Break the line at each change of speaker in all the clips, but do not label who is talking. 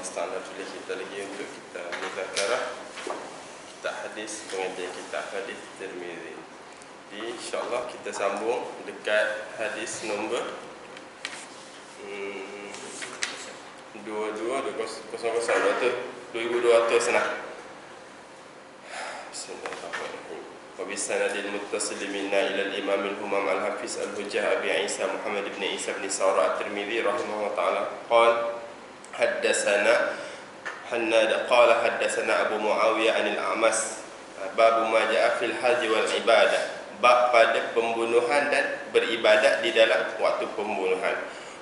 musta'an. Tulis kita lagi untuk kita muzakarah kita hadis, pengajian kita hadis Tirmizi. Jadi insyaAllah kita sambung dekat hadis nombor 2200 nah. Bismillahirrahmanirrahim. Wa bisanadil muttasil minna ila al-imam al-humam al-hafiz al-hujjah Abi Isa Muhammad ibn Isa ibn Sa'ra at-Tirmidzi rahimahullah ta'ala qala haddatsana Hannad qala haddatsana Abu Muawiyah anil A'mas bab ma ja'a fil hajj wal ibadah, bab pada pembunuhan dan beribadat di dalam waktu pembunuhan.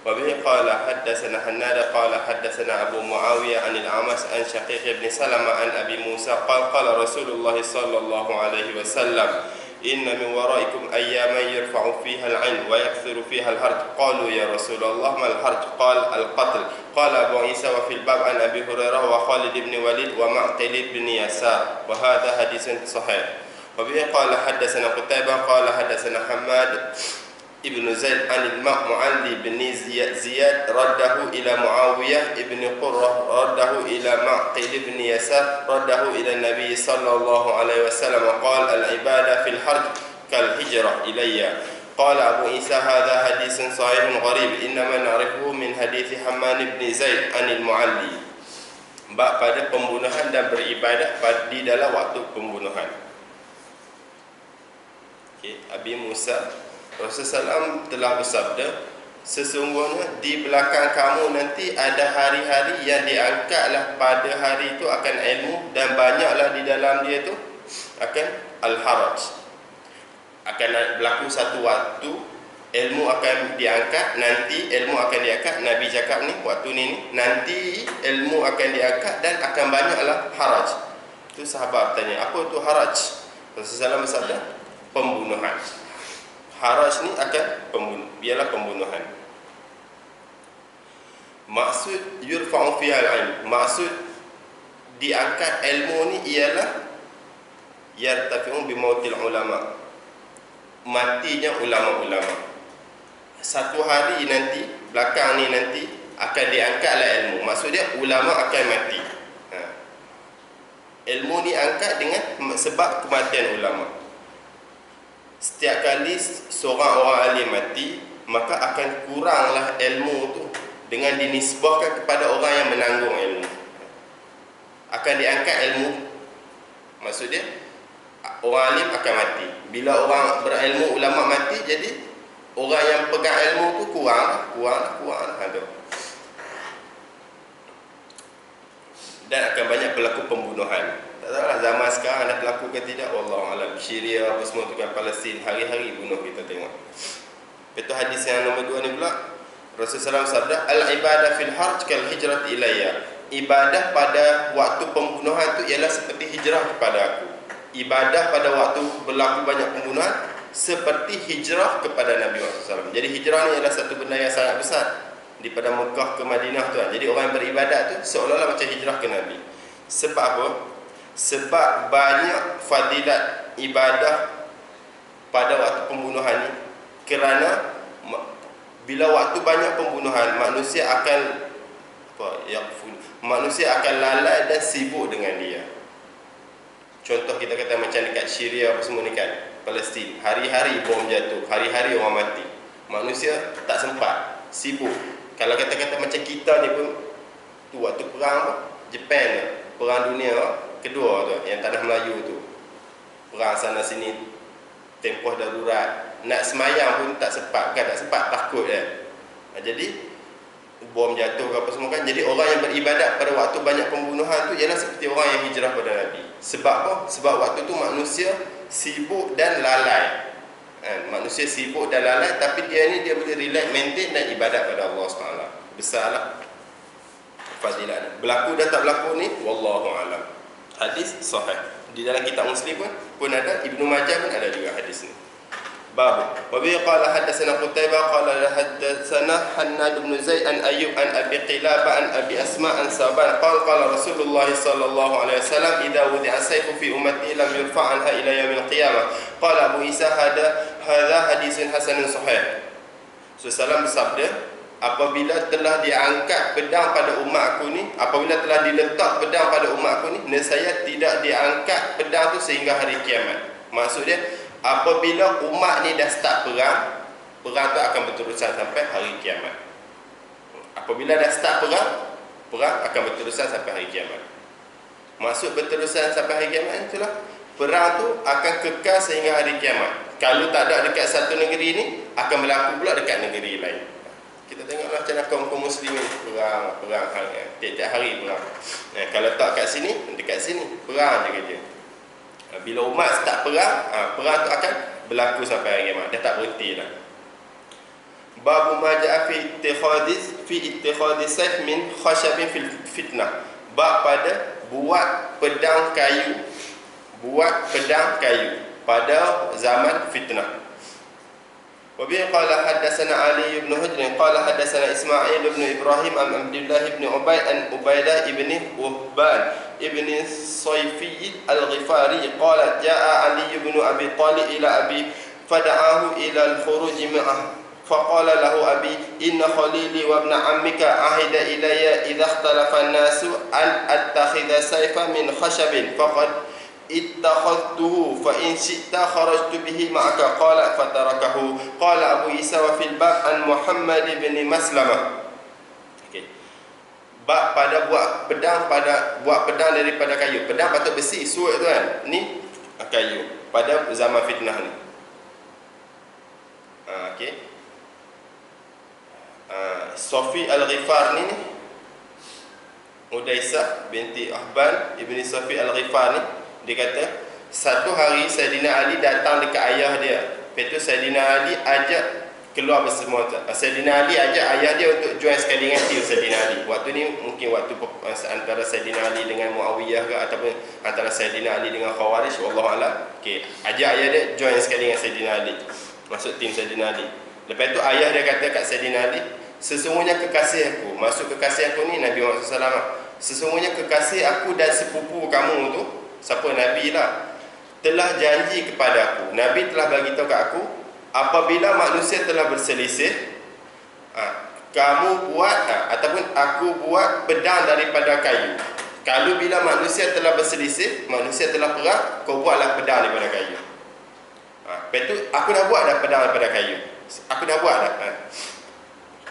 Wa bihi qala haddatsana Hannad qala haddatsana Abu Muawiyah anil A'mas an Shaqiq ibn Salama an Abi Musa qala qala Rasulullah sallallahu alaihi wasallam inna min waraikum ayyaman yurfa'u fiha al-'ilm wa yakthiru fiha al-harj. Qalu ya Rasulullah mal harj? Qala al-qatl. Qala Abu Isa wa fil bab an Abi Hurairah wa Khalid ibn Walid wa Ma'qil ibn Yasar wa hadha hadithun sahih. Wa bihi qala haddatsana Qutaibah qala haddatsana Hammad ibn Zaid an al-Mu'alli bin Ziyad raddahu ila Muawiyah ibn Qurrah raddahu ila Ma'qil ibn Yasar raddahu ila Nabi sallallahu alaihi wasallam qala al-ibadah fil harj kal hijrah ilayya. Qala Abu Isa hadha hadithun sahihun gharib innama na'rifuhu min hadith Hammad ibn Zaid an al-Mu'alli. Bab pada pembunuhan dan beribadah di dalam waktu pembunuhan. Okay. Abi Musa Rasulullah SAW telah bersabda, sesungguhnya di belakang kamu nanti ada hari-hari yang diangkatlah pada hari itu akan ilmu dan banyaklah di dalam dia itu akan al-haraj. Akan berlaku satu waktu ilmu akan diangkat, nanti ilmu akan diangkat. Nabi cakap ni waktu ni nanti ilmu akan diangkat dan akan banyaklah haraj. Itu sahabat tanya, apa itu haraj? Rasulullah SAW bersabda, pembunuhan. Haraj ni akan biarlah pembunuhan. Maksud yurfa'u fiha al-'ilm, maksud diangkat ilmu ni ialah yartafi'u bi mautil ulama, matinya ulama-ulama. Satu hari nanti belakang ni nanti akan diangkatlah ilmu. Maksud dia ulama akan mati. Ilmu ni angkat dengan sebab kematian ulama. Setiap kali seorang orang alim mati, maka akan kuranglah ilmu tu dengan dinisbahkan kepada orang yang menanggung ilmu. Akan diangkat ilmu. Maksud dia orang alim akan mati. Bila orang berilmu ulama mati, jadi orang yang pegang ilmu tu kurang. Dan akan banyak berlaku pembunuhan. Tak tahulah zaman sekarang ada berlaku ke tidak, wallahu alam. Syria apa semua tu kan, Palestin hari-hari bunuh kita tengok. Itu hadis yang nombor 2 ni pula, Rasulullah SAW sabda, al-ibadah fil harj kal hijrat ilayya. Ibadah pada waktu pembunuhan tu ialah seperti hijrah kepada aku. Ibadah pada waktu berlaku banyak pembunuhan seperti hijrah kepada Nabi SAW. Jadi hijrah ni ialah satu benda yang sangat besar daripada Mekah ke Madinah tu kan. Jadi orang yang beribadat tu seolah-olah macam hijrah ke Nabi. Sebab apa? Sebab banyak fadilat ibadah pada waktu pembunuhan ni. Kerana bila waktu banyak pembunuhan, manusia akan lalai dan sibuk dengan dia. Contoh kita kata macam dekat Syria apa semua ni kan, Palestin, hari-hari bom jatuh, hari-hari orang mati. Manusia tak sempat, sibuk. Kalau kata-kata macam kita ni pun tu waktu perang Jepun tu, perang dunia kedua tu, yang tanah Melayu tu, perang sana sini, tempoh darurat, nak semayang pun tak sempat, bukan tak sempat, takut kan. Jadi bom jatuh ke apa semua kan. Jadi orang yang beribadat pada waktu banyak pembunuhan tu ialah seperti orang yang hijrah pada Nabi. Sebab apa? Sebab waktu tu manusia sibuk dan lalai kan? Manusia sibuk dan lalai, tapi dia ni dia boleh relax, maintain dan ibadat pada Allah SWT. Besarlah fadilat. Berlaku dan tak berlaku ni wallahu alam. Hadis sahih. Di dalam kitab Muslim pun ada, Ibnu Majah pun ada juga hadis ni. Bab. Wa bi qala hadatsana Qutaibah qala hadatsana Hannad bin Zaid an Ayyub an Abi Qilabah an Abi Asma an Saban qala Rasulullah sallallahu alaihi wasallam idza wudi'a sayfu fi ummati lam yurfa' anha ila yaumil qiyamah. Qala Abu Isa hadha haditsun hasanun sahih. Rasulullah bersabda, apabila telah diangkat pedang pada umat aku ni, apabila telah diletak pedang pada umat aku ni, nescaya tidak diangkat pedang tu sehingga hari kiamat. Maksud dia, apabila umat ni dah start perang, perang tu akan berterusan sampai hari kiamat. Apabila dah start perang, perang akan berterusan sampai hari kiamat. Maksud berterusan sampai hari kiamat itulah, perang tu akan kekal sehingga hari kiamat. Kalau tak ada dekat satu negeri ni, akan berlaku pula dekat negeri lain. Kita tengoklah macam mana kaum muslimin perang tiap-tiap hari perang. Kalau tak kat sini, dekat sini perang je kerja. Bila umat start perang, perang tu akan berlaku sampai hari kiamat. Dah tak berhenti dah. Bab ma ja'a fi ittikhadis sayf min khashabin fil fitnah. Bab pada buat pedang kayu, pada zaman fitnah. وبه قال حدثنا علي بن حجر قال حدثنا إسماعيل بن إبراهيم عن عبد الله بن عبيد عن عبيدة بن وهبان بن صيفي الغفاري قال جاء علي بن أبي طالب إلى أبي فدعاه إلى الخروج معه فقال له أبي إن خليلي وابن عمك عهد إلي إذا اختلف الناس أن أتخذ سيفا من خشب فقد ittakhadtuhu fa in syi'ta kharajtu bihi ma'aka qala fatarakahu qala Abu Isa wa fil bab an Muhammad bin Maslamah. Okey, bab pada buat pedang daripada kayu. Pedang patut besi, suit tu kan, ni kayu pada zaman fitnah ni. Okey, Sofi Al-Ghifar ni Udaisah binti Ahban ibni Sofi Al-Ghifar ni, dia kata satu hari Saidina Ali datang dekat ayah dia. Lepas tu Saidina Ali ajak keluar bersama. Saidina Ali ajak ayah dia untuk join sekali dengan tim Saidina Ali. Waktu ni mungkin waktu antara Saidina Ali dengan Muawiyah ke, ataupun antara Saidina Ali dengan Khawarij, wallahualam. Okey, ajak ayah dia join sekali dengan Saidina Ali, masuk tim Saidina Ali. Lepas tu ayah dia kata kat Saidina Ali, sesungguhnya kekasih aku, maksud kekasih aku ni Nabi Muhammad SAW, sesungguhnya kekasih aku dan sepupu kamu tu, siapa Nabi lah, telah janji kepada aku, Nabi telah bagi tahu kat aku, apabila manusia telah berselisih, kamu buat ataupun aku buat pedang daripada kayu. Kalau bila manusia telah berselisih, manusia telah perang, kau buatlah pedang daripada kayu. Lepas tu aku dah buat dah pedang daripada kayu. Aku dah buat dah.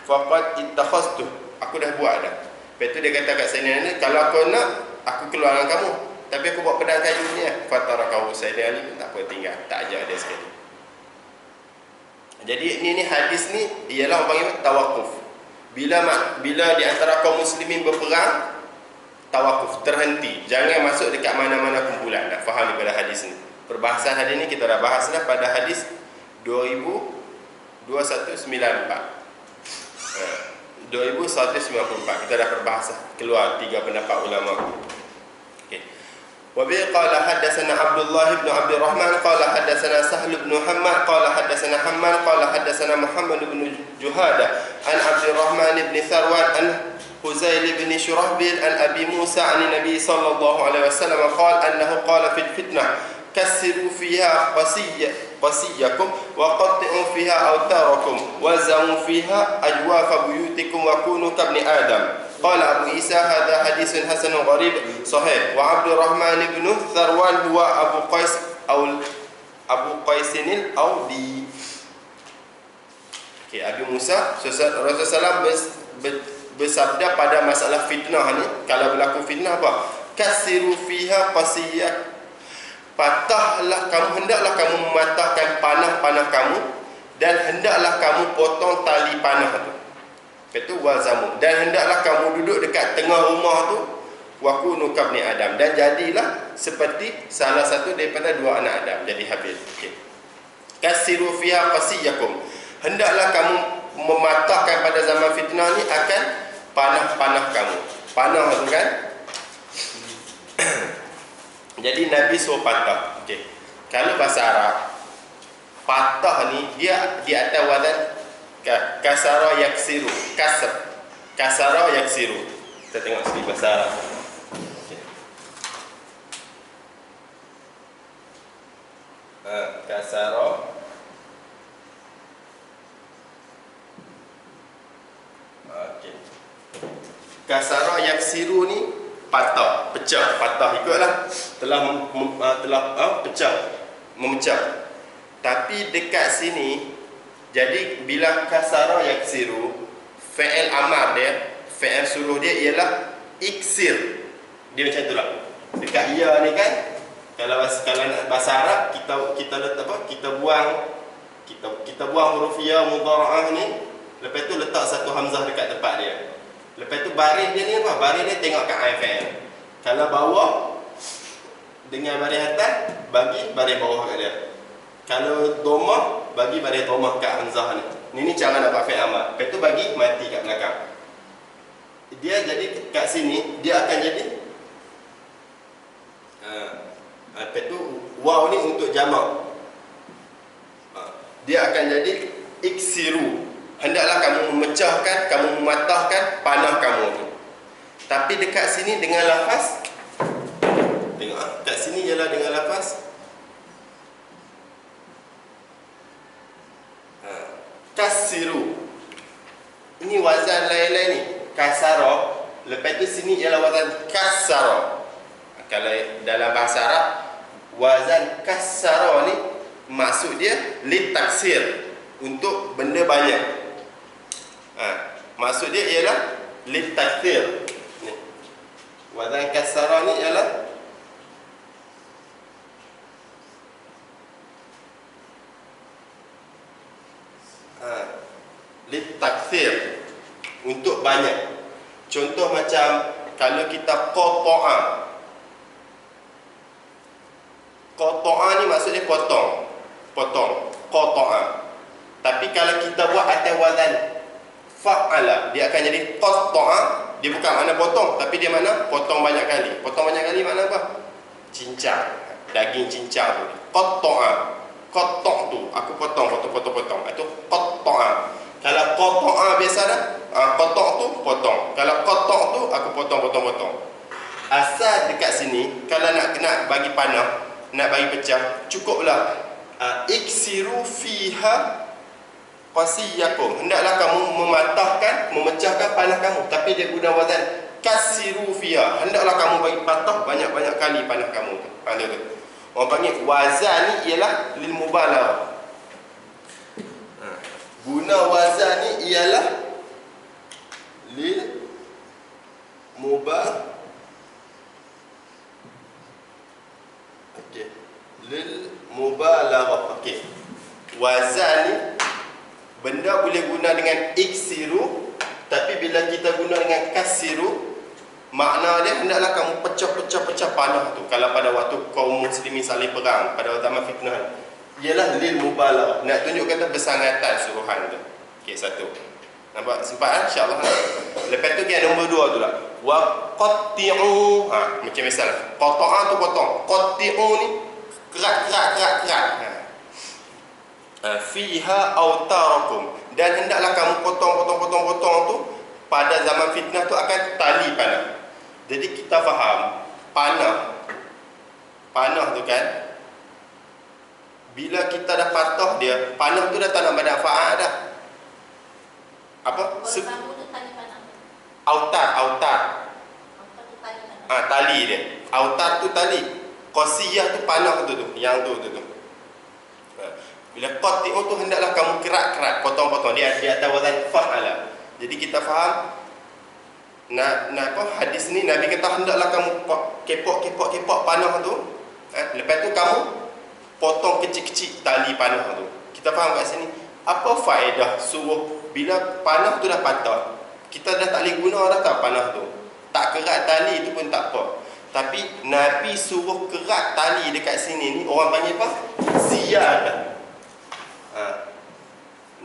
Faqad ittakhaztu, aku dah buat dah. Lepas tu dia kata kat Sayyidina Ali, kalau kau nak, aku keluar dengan kamu, tapi aku buat pedang kayu ni lah. Fatarakahu, Sayyidina Ali pun tak apa, tinggal, tak ajak dia sekali. Jadi ni hadis ni ialah orang panggil tawakuf. Bila di antara kaum muslimin berperang, tawakuf, terhenti, jangan masuk dekat mana-mana kumpulan. Nak faham daripada hadis ni. Perbahasan hadis ni kita dah bahas dah pada hadis 2194. Kita dah perbahas keluar tiga pendapat ulama. Okey. Wa bi qala hadatsana Abdullah bin Abdul Rahman qala hadatsana Sahl bin Muhammad qala hadatsana Hamman qala hadatsana Muhammad bin Juhada an Abdul Rahman bin Tharwan an Huzail bin Shurahbil an Abi Musa an Nabi sallallahu alaihi wasallam qala annahu qala fil fitnah kassiru fiha qasiyakum wa qatti'u fiha awtarakum wa zamu fiha ajwafa buyutikum wa kunu kabni Adam. Qala Abu Isa hadha hadithun hasanun gharib sahih wa Abdul Rahman ibn Tharwan huwa Abu Qais Qaisinil Audi. Okey, Abu Musa Rasulullah bersabda pada masalah fitnah ni, kalau berlaku fitnah apa? Kasiru fiha qasiyah, patahlah kamu, hendaklah kamu mematahkan panah-panah kamu, dan hendaklah kamu potong tali panah tu. Itu wazamu, dan hendaklah kamu duduk dekat tengah rumah tu, wakunu kabni Adam, dan jadilah seperti salah satu daripada dua anak Adam, jadi habis. Okay. Kasiru fiha qasiyakum, hendaklah kamu mematahkan pada zaman fitnah ni akan panah-panah kamu. Panah tu kan, jadi Nabi suruh patah. Okay. Kalau bahasa Arab, patah ni dia di atas wazan kasara yaksiru, kasara yaksiru. Kita tengok sikit bahasa Arab. Okay. Kasara Kasara yaksiru ni patah, pecah, patah ikutlah. Telah pecah, memecah. Tapi dekat sini, jadi bila kasara yaksiru, fi'il amar dia, fi'il suruh dia ialah iksir. Dia macam itulah. Dekat ya ni kan, kalau nak bahasa Arab, kita letak apa? Kita buang huruf ya mudhara'ah ni, lepas tu letak satu hamzah dekat tempat dia. Lepas tu baris dia ni apa? Baris dia tengok kat fi'il. Kalau bawah dengan baris atas, bagi baris bawah kat dia. Kalau domah, bagi baris domah kat hamzah ni. Ni cara nak buat fi'il amar. Lepas tu bagi mati kat belakang. Dia jadi kat sini, dia akan jadi lepas tu waw ni untuk jamak. Dia akan jadi iksiru. Hendaklah kamu memecahkan, kamu mematahkan panah kamu tu. Tapi dekat sini dengan lafaz, tengok kat sini ialah dengan lafaz kasiru. Ini wazan lain-lain ni, kasara. Lepas tu sini ialah wazan kasara. Kalau dalam bahasa Arab, wazan kasara ni maksud dia litaksir, untuk benda banyak. Maksud dia ialah litaksir. Ni wazan kasara ni ialah litaksir, untuk banyak. Contoh macam kalau kita qata'a. Qata'a ni maksudnya potong. Qata'a. Tapi kalau kita buat atas wazan fa'ala, dia akan jadi qata'a. Dia bukan makna potong, tapi dia makna potong banyak kali. Potong banyak kali makna apa? Cincang. Daging cincang tu. Qata'a. Qata' tu aku potong. Itu qata'a. Kalau qata'a biasa dah, qata' tu potong. Kalau qata' tu aku potong. Asal dekat sini kalau nak bagi panah, nak bagi pecah, cukuplah iksiru fiha qasiyakum. Hendaklah kamu mematahkan, memecahkan panah kamu. Tapi dia guna wazan kasiru fiha. Hendaklah kamu bagi patah banyak-banyak kali panah kamu tu. Tu. Orang panggil wazan ni ialah lil mubalaghah. Guna wazan ni ialah lil mubalaghah. Lil mubalaghah. Okey. Wazan ni benda boleh guna dengan iksiru, tapi bila kita guna dengan kasiru, makna dia hendaklah kamu pecah panah tu. Kalau pada waktu kaum muslimin saling perang pada zaman fitnah, ialah lil mubalaghah. Nak tunjuk kata bersangatan suruhan tu. Okey, satu. Nampak sempat insya-Allah. Lepas tu yang nombor 2 tu lah. Wa qatti'u. Macam misal qata'a tu potong. Qatti'u ni kerat. Fiha autarakum. Dan hendaklah kamu potong tu. Pada zaman fitnah tu akan tali panah. Jadi kita faham panah tu kan, bila kita dah patah dia, panah tu dah tak nak bermanfaat dah. Apa? Autar. Tali dia. Autar tu tali. Qasiyah tu panah tu. Yang tu. Bila qati'u tu hendaklah kamu kerat, potong. Dia atas wazan fa'ala. Jadi kita faham hadis ni Nabi kata hendaklah kamu kepok panah tu. Lepas tu kamu potong kecil-kecil tali panah tu. Kita faham kat sini apa faedah suruh bila panah tu dah patah, kita dah tak boleh guna dah tak panah tu. Tak kerat tali tu pun tak apa. Tapi Nabi suruh kerat tali dekat sini ni, orang panggil apa? Ziyadah.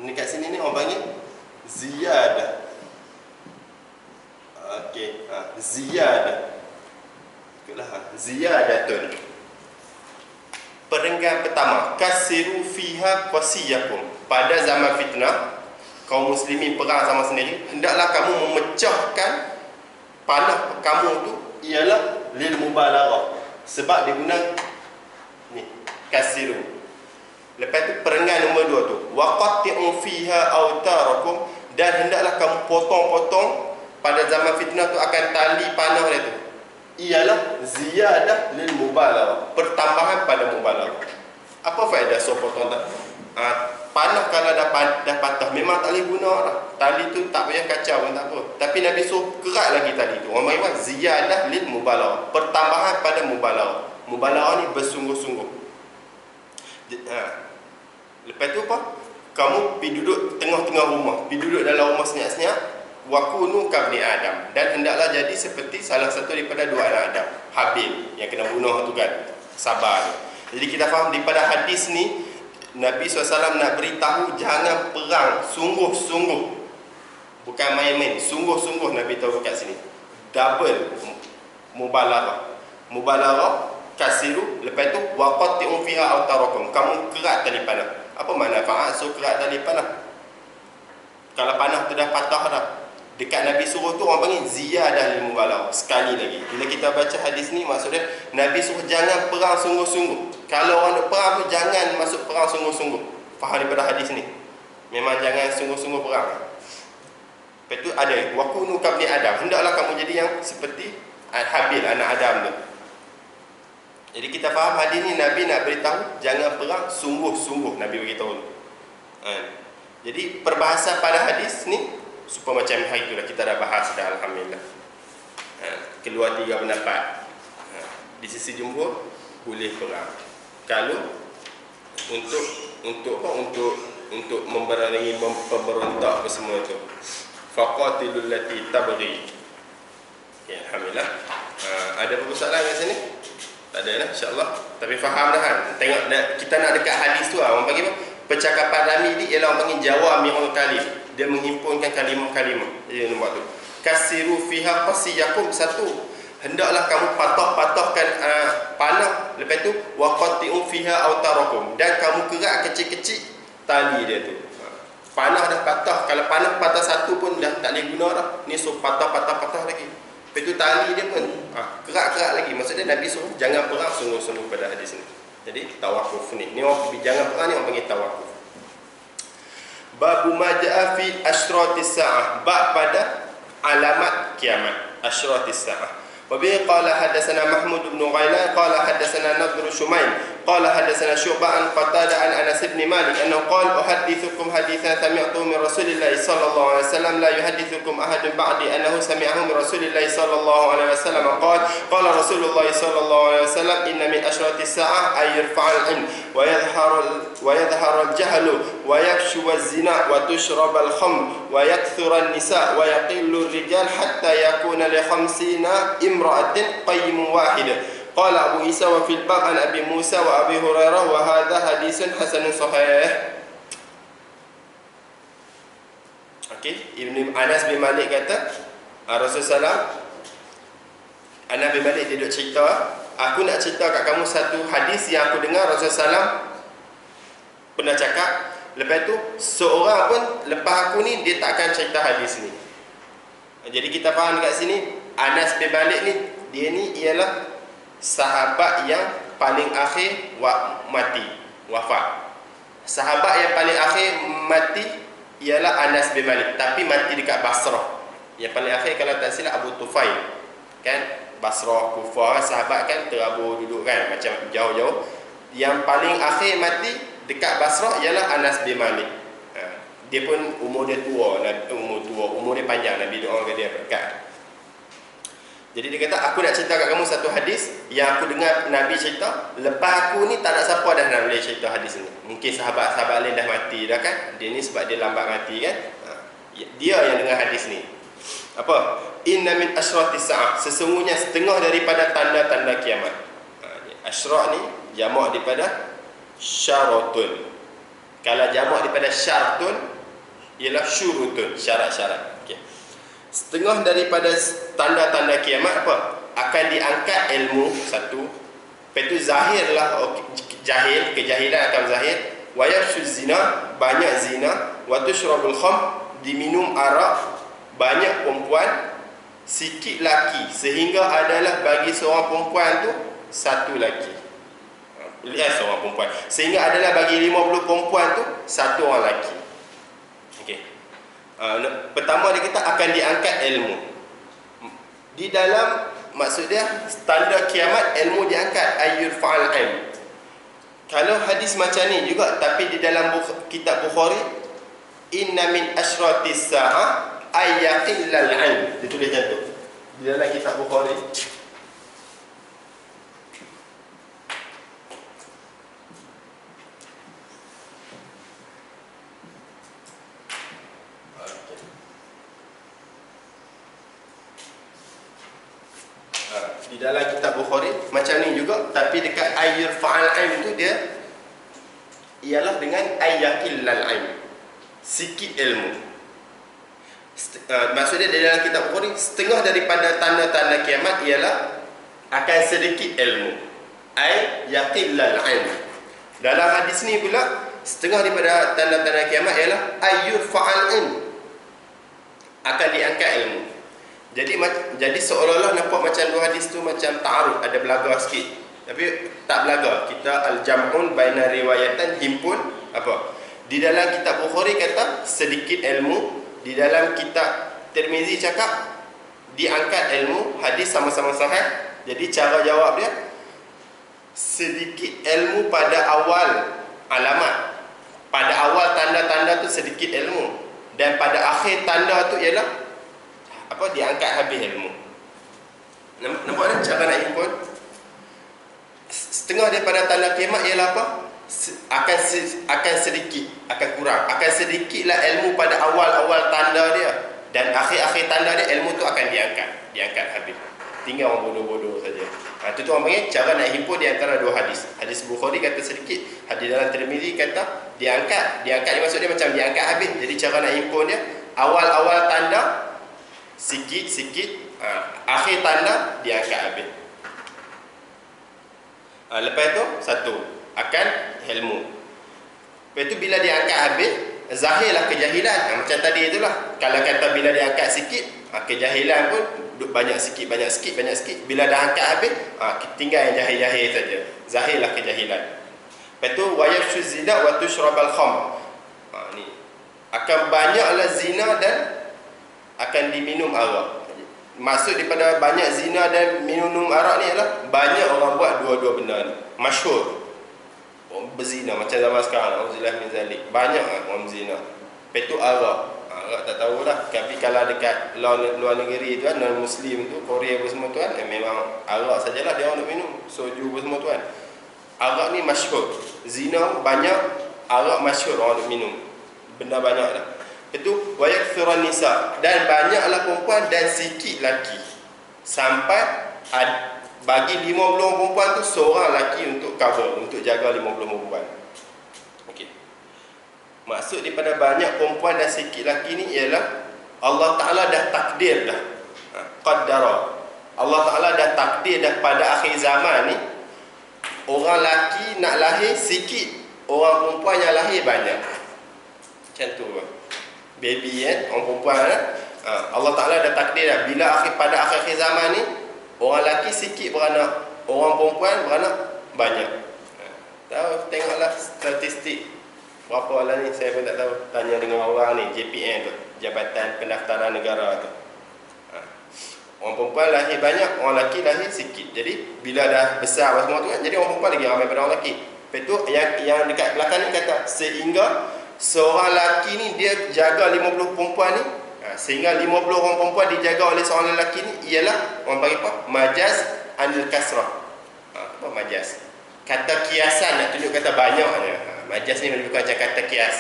Dekat sini ni orang panggil ziyadah. Okey, ziyadah. Itulah ziyadatun. Perenggan pertama, kasiru fiha qasiyakum. Pada zaman fitnah, kaum muslimin perang sama sendiri, hendaklah kamu memecahkan panah kamu tu ialah lil mubalaghah. Sebab dia guna ni, kasiru. Lepas tu perenggan nombor 2 tu, wa qatti'u fiha autarakum, dan hendaklah kamu potong-potong pada zaman fitnah tu akan tali panah dia tu ialah ziyadah lil mubalagh, pertambahan pada mubalagh. Apa faedah sopotong tak? Panah kalau dah patah memang tak boleh guna lah. Tali tu tak payah kacau pun tak apa. Tapi Nabi suruh kerat lagi tali tu. Orang panggil ziyadah lil mubalagh, pertambahan pada mubalagh. Mubalagh ni bersungguh-sungguh. Lepas tu apa? Kamu pergi duduk tengah-tengah rumah, pergi duduk dalam rumah senyap-senyap, wakunu kabni Adam, dan hendaklah jadi seperti salah satu daripada dua anak Adam, Habil yang kena bunuh tu kan, sabar. Jadi kita faham daripada hadis ni Nabi SAW nak beritahu jangan perang sungguh-sungguh, bukan main-main, sungguh-sungguh. Nabi tahu kat sini double mubalaghah kasiru. Lepas tu waqatti'u fiha autarakum, kamu kerat tali panah. Apa makna fa'at so kerat tali panah? Kalau panah tu dah patah dah, dekat Nabi suruh tu orang panggil ziyadah lil mubalaghah. Sekali lagi, bila kita baca hadis ni, maksudnya Nabi suruh jangan perang sungguh-sungguh. Kalau orang nak perang tu jangan masuk perang sungguh-sungguh. Faham daripada hadis ni, memang jangan sungguh-sungguh perang. Lepas tu ada wakunu kabni Adam, hendaklah kamu jadi yang seperti Habil anak Adam tu. Jadi kita faham hadis ni Nabi nak beritahu jangan perang sungguh-sungguh. Nabi beritahu. Jadi perbahasan pada hadis ni supaya macam hari tu dah kita dah bahas dah, alhamdulillah. Keluar tiga pendapat. Di sisi jumhur boleh perang. Kalau untuk memberangi pemberontak apa semua tu. Faqatilul lati tabghi. Ya, alhamdulillah. Ada persoalan kat sini? Tak ada lah, insya-Allah. Tapi faham dah kan? Tengok kita nak dekat hadis tu orang panggil apa? Percakapan Nabi ni ialah orang panggil jawamirul kalim. Dia menghimpunkan kalimah-kalimah. Dia nombor tu. Kasiru fiha qasiyakum, satu. Hendaklah kamu patah-patahkan panah. Lepas tu waqatti'u fiha autarakum, dan kamu kerat kecil-kecil tali dia tu. Panah dah patah. Kalau panah patah satu pun dah tak boleh guna dah. Ni so patah lagi. Lepas tu tali dia pun kerat-kerat lagi. Maksudnya Nabi suruh jangan perang sungguh-sungguh pada hadis ni. Jadi tawakuf ni. Ni orang jangan perang ni orang panggil tawakuf. Babu maja'a fi asyratis sa'ah. Bab pada alamat kiamat. Asyratis sa'ah. وبه قال حدثنا محمود بن غيلان قال حدثنا نضر شميل قال حدثنا شعبة عن قتادة عن أنس بن مالك أنه قال أحدثكم حديثا سمعته من رسول الله صلى الله عليه وسلم لا يحدثكم أحد بعدي أنه سمعه من رسول الله صلى الله عليه وسلم قال قال رسول الله صلى الله عليه وسلم إن من أشراط الساعة أن يرفع العلم ويظهر الجهل ويفشو الزنا وتشرب الخمر ويكثر النساء ويقل الرجال حتى يكون ل50 امرأة قيم واحدة. قال أبو عيسى وفي الباب عن أبي موسى وأبي هريرة وهذا حديث حسن صحيح. Okey, Ibn Anas bin Malik kata Rasulullah Anas bin Malik dia duduk cerita, aku nak cerita kat kamu satu hadis yang aku dengar Rasulullah pernah cakap. Lepas tu seorang pun lepas aku ni dia tak akan cerita hadis ni. Jadi kita faham dekat sini Anas bin Malik ni, dia ni ialah sahabat yang paling akhir mati, wafat. Sahabat yang paling akhir mati ialah Anas bin Malik, tapi mati dekat Basrah. Yang paling akhir kalau tak silap Abu Tufail. Kan Basrah, Kufah, sahabat kan terabur duduk kan macam jauh-jauh. Yang paling akhir mati dekat Basrah ialah Anas bin Malik. Dia pun umur dia tua, umur dia panjang. Nabi doa ke dia berkat. Jadi dia kata, aku nak cerita kat kamu satu hadis yang aku dengar Nabi cerita. Lepas aku ni tak ada siapa dah nak boleh cerita hadis ni. Mungkin sahabat-sahabat lain dah mati dah kan. Dia ni sebab dia lambat mati kan. Dia yang dengar hadis ni. Apa? Inna min asyratis sa'ah. Sesungguhnya setengah daripada tanda-tanda kiamat. Asyra' ni jamak daripada syaratun. Kalau jamak daripada syaratun ialah syurutun, syarat-syarat. Okey. Setengah daripada tanda-tanda kiamat apa? Akan diangkat ilmu satu. Lepas tu zahirlah jahil, kejahilan akan zahir. Wa yafshu zina, banyak zina. Wa tushrabul kham, diminum arak, banyak perempuan, sikit laki, sehingga adalah bagi seorang perempuan tu satu laki. Lihat seorang perempuan, sehingga adalah bagi 50 perempuan tu satu orang laki. Okey. Pertama dia kata akan diangkat ilmu. Di dalam, maksud dia tanda kiamat ilmu diangkat, ayyul fa'al ilm. Kalau hadis macam ni juga, tapi di dalam kitab Bukhari, inna min asyratis sa'ah ayyaqillal ilm, ditulis macam tu di dalam kitab Bukhari. Di dalam kitab Bukhari macam ni juga, tapi dekat ayyul fa'al ilm tu dia ialah dengan ayyaqillal ilm, sikit ilmu. Maksudnya di dalam kitab Bukhari, setengah daripada tanda-tanda kiamat ialah akan sedikit ilmu, ayyaqillal ilm. Dalam hadis ni pula, setengah daripada tanda-tanda kiamat ialah ayyul fa'al ilm, akan diangkat ilmu. Jadi seolah-olah nampak macam dua hadis tu macam ta'arud, ada belagar sikit. Tapi tak belagar. Kita al-jam'un baina riwayatan, himpun apa? Di dalam kitab Bukhari kata sedikit ilmu, di dalam kitab Tirmizi cakap diangkat ilmu, hadis sama-sama sahih. Jadi cara jawab dia, sedikit ilmu pada awal alamat, pada awal tanda-tanda tu sedikit ilmu, dan pada akhir tanda tu ialah apa, diangkat habis ilmu. Nampak tak cara nak himpun? Setengah daripada tanda kiamat ialah apa? Akan sedikit, akan kurang. Akan sedikitlah ilmu pada awal-awal tanda dia, dan akhir-akhir tanda dia ilmu tu akan diangkat habis. Tinggal orang bodoh-bodoh saja. Itu tu orang panggil cara nak himpun di antara dua hadis. Hadis Bukhari kata sedikit, hadis dalam Tirmizi kata diangkat. Diangkat ni maksud dia macam diangkat habis. Jadi cara nak himpun dia, awal-awal tanda sikit-sikit, akhir tanda diangkat habis. Lepas tu satu, akan ilmu. Lepas tu bila diangkat habis, zahirlah kejahilan. Macam tadi itulah, kalau kata bila diangkat sikit, kejahilan pun banyak sikit. Bila dah angkat habis, tinggal yang jahil-jahil saja. Zahirlah kejahilan. Lepas tu wayafshu zina wa tushrabal khamr. Ni akan banyaklah zina dan akan diminum arak. Maksud daripada banyak zina dan minum arak ni adalah banyak orang buat dua-dua benda ni. Masyhur orang berzina macam zaman sekarang, auzubillah min zalik. Banyak orang berzina. Lepas tu arak tak tahulah. Tapi kalau dekat luar negeri tu kan, non muslim tu, Korea pun semua tu kan, memang arak sajalah dia orang nak minum. Soju pun semua tu kan. Arak ni masyhur. Zina banyak, arak masyhur orang nak minum. Benda banyak dah. Itu wayakthurun nisa, dan banyaklah perempuan dan sikit laki. Sampai bagi 50 perempuan tu seorang laki untuk cover, untuk jaga 50 perempuan. Okey. Maksud daripada banyak perempuan dan sikit laki ni ialah Allah Taala dah takdir dah. Qaddara. Allah Taala dah takdir dah pada akhir zaman ni orang laki nak lahir sikit, orang perempuan yang lahir banyak. Macam tu. Baby orang perempuan Allah Ta'ala dah takdir dah, bila pada akhir zaman ni orang lelaki sikit beranak, orang perempuan beranak banyak. Tahu, tengoklah statistik berapa lah ni, saya pun tak tahu. Tanya dengan orang ni, JPN tu, Jabatan Pendaftaran Negara tu. Orang perempuan lahir banyak, orang lelaki lahir sikit. Jadi bila dah besar semua tu kan, jadi orang perempuan lagi ramai pada orang lelaki. Lepas tu yang dekat belakang ni kata sehingga seorang lelaki ni dia jaga 50 perempuan ni, sehingga 50 orang perempuan dijaga oleh seorang lelaki ni ialah orang panggil apa? Majaz anil kasrah. Apa majaz? Kata kiasan nak tunjuk kata banyaknya. Majaz ni bukan macam kata kias.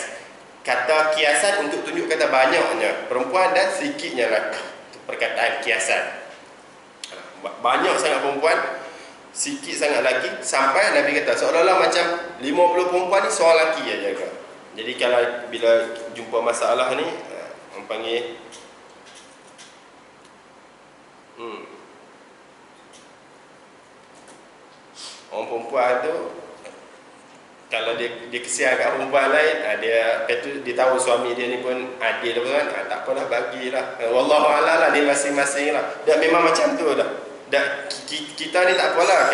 Kata kiasan untuk tunjuk kata banyaknya perempuan dan sikitnya lelaki. Itu perkataan kiasan. Banyak sangat perempuan, sikit sangat lelaki, sampai Nabi kata seolah-olah macam 50 perempuan ni seorang lelaki yang jaga. Jadi kalau bila jumpa masalah ni, orang panggil orang perempuan tu, kalau dia kesian kat perempuan lain, dia tahu suami dia ni pun adil kan, tak apalah, bagilah. Wallahu a'lam lah, dia masing-masing lah. Dan memang macam tu dah. Dan kita ni tak apalah,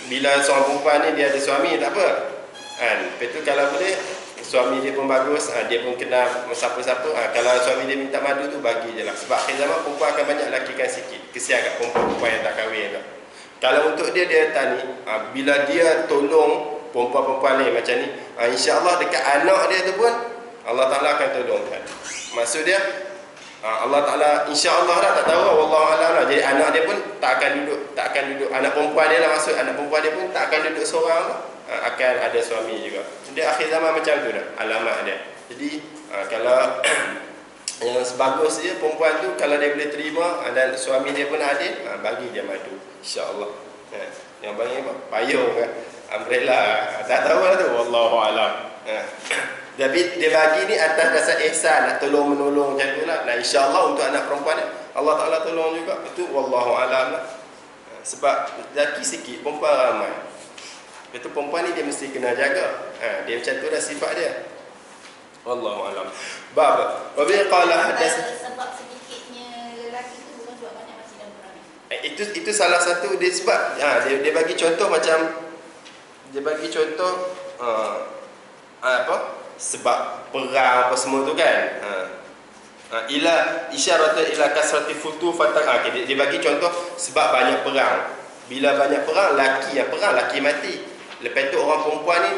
bila seorang perempuan ni dia ada suami, tak apa kan. Lepas tu kalau boleh suami dia pun bagus, dia pun kenal siapa-siapa, kalau suami dia minta madu tu bagi je lah. Sebab akhir zaman perempuan akan banyak lakikan sikit. kesian kat perempuan yang tak kahwin tu. Kalau untuk dia tanya, bila dia tolong perempuan-perempuan ni macam ni, insya-Allah dekat anak dia tu pun Allah Taala akan tolongkan. Maksud dia Allah Taala insya-Allah lah, tak tahu wallahu alam lah. Jadi anak dia pun tak akan duduk anak perempuan dia lah, maksud anak perempuan dia pun tak akan duduk seorang lah. Akan ada suami juga. Dia akhir zaman macam tu dah alamat dia. Jadi kalau yang sebagus dia perempuan tu, kalau dia boleh terima dan suami dia pun adil, bagi dia madu insya-Allah. Yang bagi apa? Payung kan, umbrella, tak tahu lah tu wallahu alam. Tapi dia bagi ni atas dasar ihsan, tolong menolong macam tu lah. Nah insya-Allah untuk anak perempuan ni Allah Taala tolong juga. Itu wallahu alam lah. Sebab lelaki sikit, perempuan ramai. Itu perempuan ni dia mesti kena jaga. Dia macam tu dah sifat dia. Wallahu alam. Bab wabil qala hadas,
sebab sedikitnya lelaki tu bukan sebab banyak masjid dan Quran.
Itu salah satu dia sebab dia bagi contoh macam dia bagi contoh apa sebab perang apa semua tu kan. Ila isyaratun ila kasrati futu fatah. Dia bagi contoh sebab banyak perang. Bila banyak perang, laki yang perang, laki mati. Lepas tu orang perempuan ni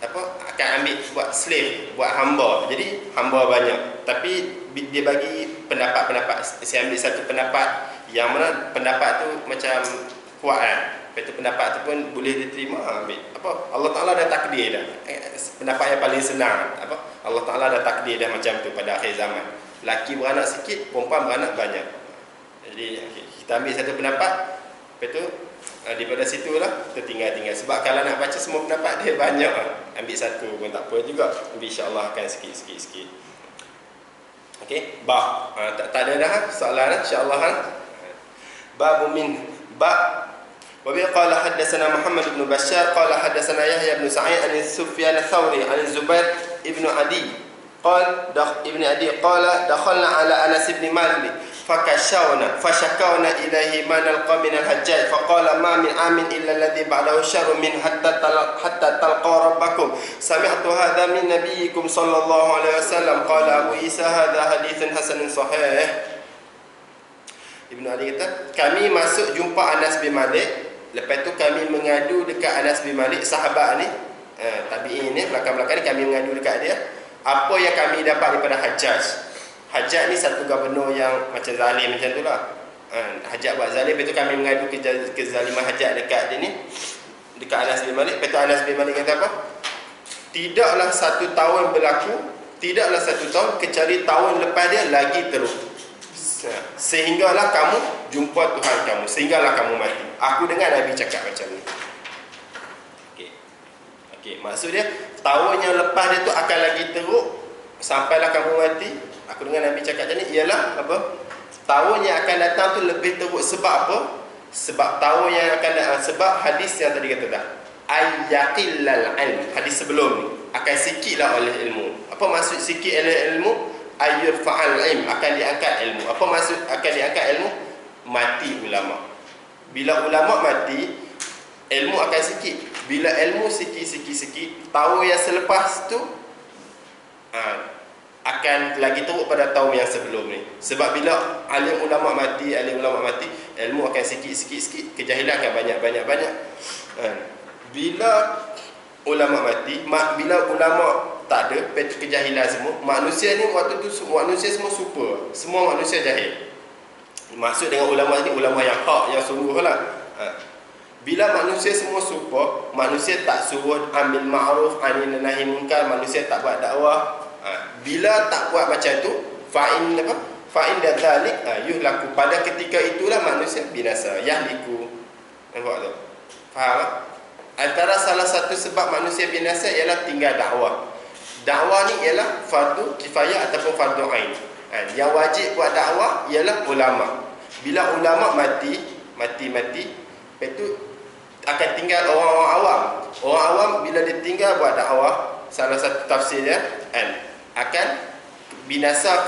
akan ambil buat slave, buat hamba. Jadi hamba banyak. Tapi dia bagi pendapat-pendapat. Saya ambil satu pendapat yang mana pendapat tu macam kuat kan. Lepas tu pendapat tu pun boleh diterima. Ambil Allah Taala dah takdir dah. Pendapat yang paling senang Allah Taala dah takdir dah macam tu pada akhir zaman. Laki beranak sikit, perempuan beranak banyak. Jadi kita ambil satu pendapat. Lepas tu daripada situlah kita tinggal. Sebab kalau nak baca semua pendapat dia banyak, ambil satu pun tak apa juga. InsyaAllah akan sikit-sikit. Okey, bab tak ada dah soalan insya-Allah. Bab min bab wa bi qala hadatsana Muhammad bin Bashar qala hadatsana Yahya bin Sa'id an Sufyan ats-Tsauri an Zubair ibn Adi qala dakhalna ala Anas bin Malik fashakawna ilaihi ma nalqa min al-hajjaj faqala ma min amin illa alladhi ba'dahu syarrun min hatta talqa rabbakum sami'tu hadha min nabiyyikum sallallahu alaihi wasallam qala Abu Isa hadha hadithun hasanun sahih. Ibnu Ali kata kami masuk jumpa Anas bin Malik, lepas tu kami mengadu dekat Anas bin Malik, sahabat ni tabi'in ni, belakang-belakang ni kami mengadu dekat dia apa yang kami dapat daripada Hajjaj. Hajjaj ni satu gubernur yang macam zalim macam tu lah. Hajjaj buat zalim, lepas tu kami mengadu kezaliman Hajjaj dekat dia ni, dekat Anas bin Malik. Lepas tu Anas bin Malik kata apa? Tidaklah satu tahun berlaku, tidaklah satu tahun kecuali tahun lepas dia lagi terus. Sehinggalah kamu jumpa Tuhan kamu, sehinggalah kamu mati. Aku dengar Nabi cakap macam ni. Okey, maksud dia tahun yang lepas dia tu akan lagi teruk sampailah kamu mati. Aku dengar Nabi cakap macam ni, ialah apa? Tahun yang akan datang tu lebih teruk. Sebab apa? Sebab tahun yang akan datang, sebab hadis yang tadi kata dah, ayyaqillal ilm, hadis sebelum ni, akan sikitlah oleh ilmu. Apa maksud sikit oleh ilmu? Ayyurfa'al ilm, akan diangkat ilmu. Apa maksud akan diangkat ilmu? Mati ulama. Bila ulama mati, ilmu akan sikit. Bila ilmu sikit, tahun yang selepas tu akan lagi teruk pada tahun yang sebelum ni. Sebab bila alim ulama mati, ilmu akan sikit, kejahilan akan banyak. Bila ulama mati, bila ulama tak ada, kejahilan semua, manusia ni waktu tu manusia semua super, semua manusia jahil. Maksud dengan ulama ni ulama yang hak, yang sungguh lah. Bila manusia semua super, manusia tak suruh ambil ma'ruf, anil nahi munkar, manusia tak buat dakwah. Bila tak buat macam tu, fa'in dzalik yuhlaku, pada ketika itulah manusia binasa, yahliku. Nampak tu? Faham? Antara salah satu sebab manusia binasa ialah tinggal dakwah. Dakwah ni ialah fardu kifayah ataupun fardu ain. Yang wajib buat dakwah ialah ulama. Bila ulama mati, lepas tu akan tinggal orang-orang awam. Orang awam bila dia tinggal buat dakwah, salah satu tafsir dia akan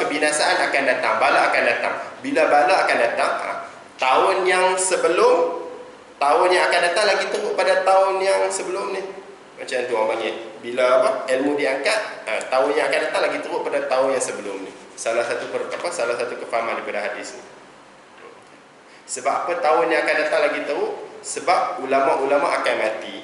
kebinasaan akan datang, bala akan datang. Bila bala akan datang, tahun yang akan datang lagi teruk pada tahun yang sebelum ni. Macam tu orang panggil. Bila ilmu diangkat, tahun yang akan datang lagi teruk pada tahun yang sebelum ni. Salah satu kefahaman daripada hadis ni. Sebab apa tahun yang akan datang lagi teruk? Sebab ulama-ulama akan mati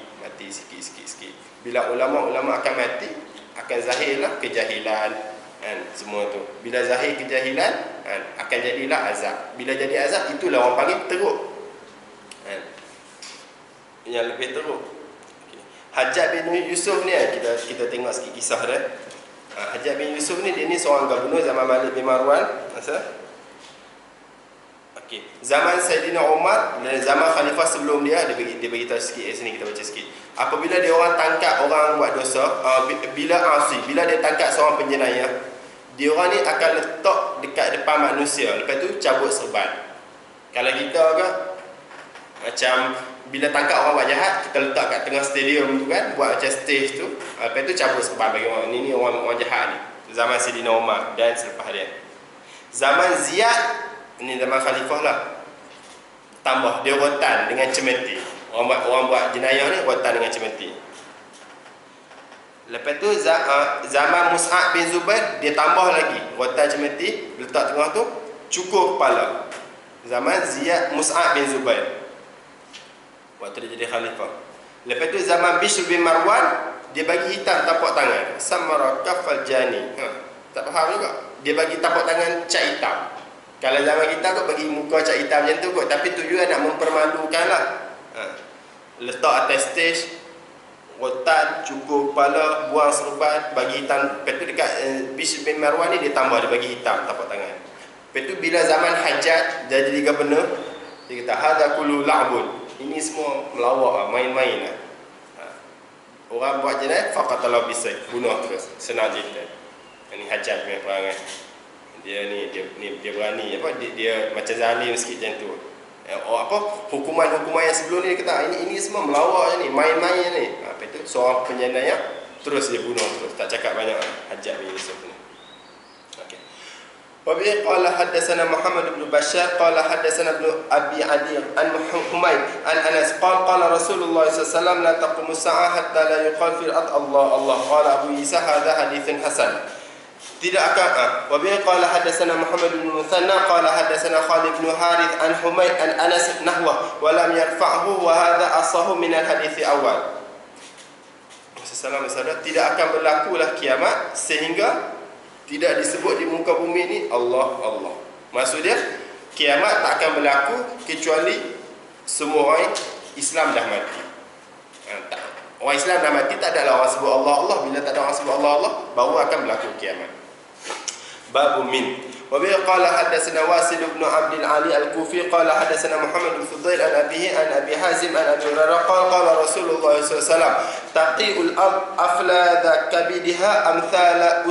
sikit. Bila ulama-ulama akan mati, akan zahirlah kejahilan, kan, semua tu. Bila zahir kejahilan, kan, akan jadilah azab. Bila jadi azab, itulah orang panggil teruk, kan, yang lebih teruk. Hajjaj bin Yusuf ni, kita tengok sikit kisah dia. Hajjaj bin Yusuf ni, dia ni seorang gubernur zaman Malik bin Marwan. Zaman Sayyidina Umar dan zaman khalifah sebelum dia bagi tahu sikit sini, kita baca sikit. Apabila dia orang tangkap orang buat dosa, bila dia tangkap seorang penjenayah, dia orang ni akan letak dekat depan manusia, lepas tu cabut serban. Kalau kita kan macam bila tangkap orang buat jahat, kita letak kat tengah stadium tu kan, buat macam stage tu, lepas tu cabut serban bagi orang ni orang jahat ni. Zaman Sayyidina Umar dan selepas dia. Zaman Ziyad, ini zaman khalifah lah, tambah dia rotan dengan cemeti. Orang buat jenayah ni rotan dengan cemeti. Lepas tu zaman Mus'ab bin Zubair, dia tambah lagi rotan cemeti, letak tengah tu, cukur kepala. Zaman Ziyad Mus'ab bin Zubair, waktu dia jadi khalifah. Lepas tu zaman Bishr bin Marwan, dia bagi hitam tapak tangan, samara kafal jani. Tak faham juga. Dia bagi tapak tangan cat hitam. Kalau zaman kita kot bagi muka cat hitam macam tu kot, tapi tujuan nak mempermalukan lah. Letak atas stage, rotan, cukur kepala, buang serban, bagi hitam. Lepas tu dekat Bishr bin Marwan ni, dia tambah, dia bagi hitam tapak tangan. Lepas tu bila zaman Hajjaj jadi gubernur, dia kata hadza kullu la'bun, ini semua melawak lah, main-main lah. Orang buat jenayah, faqatalahu bisayf, bunuh terus, senang cerita. Ini Hajjaj punya perangai. Dia berani dia macam zalim sikit macam tu. Hukuman-hukuman yang sebelum ni dia kata ini semua melawak je ni, main-main ni. Apa itu? Seorang penjenayah terus dia bunuh terus, tak cakap banyak. Hajjaj bin Yusuf ni. Okey. Wa bi qala hadatsana Muhammad bin Bashar qala hadatsana ibn Abi Adi an Humayd an Anas qala Rasulullah sallallahu alaihi wasallam la taqumu as-sa'ah hatta la yuqal fil ard Allah qala Abu Isa hadha haditsun hasan. Tidak akan wa bihi qala hadatsana Muhammad bin Muthanna qala hadatsana Khalid bin Harith an Humayd an Anas nahwa wa lam yarfa'hu wa hadha asahu min al-hadits awal. Rasulullah SAW, tidak akan berlakulah kiamat sehingga tidak disebut di muka bumi ni Allah. Maksud dia kiamat tak akan berlaku kecuali semua orang Islam dah mati. Orang Islam dah mati, tak adalah orang sebut Allah. Bila tak ada orang sebut Allah, baru akan berlaku kiamat. Babu min. Wa bi qala hadatsana Wasil ibn Abdul Ali al-Kufi qala hadatsana Muhammad bin Fudail an abihi an Abi Hazim an Abi Hurairah qala Rasulullah sallallahu alaihi wasallam taqiul ard aflada kabidha amthala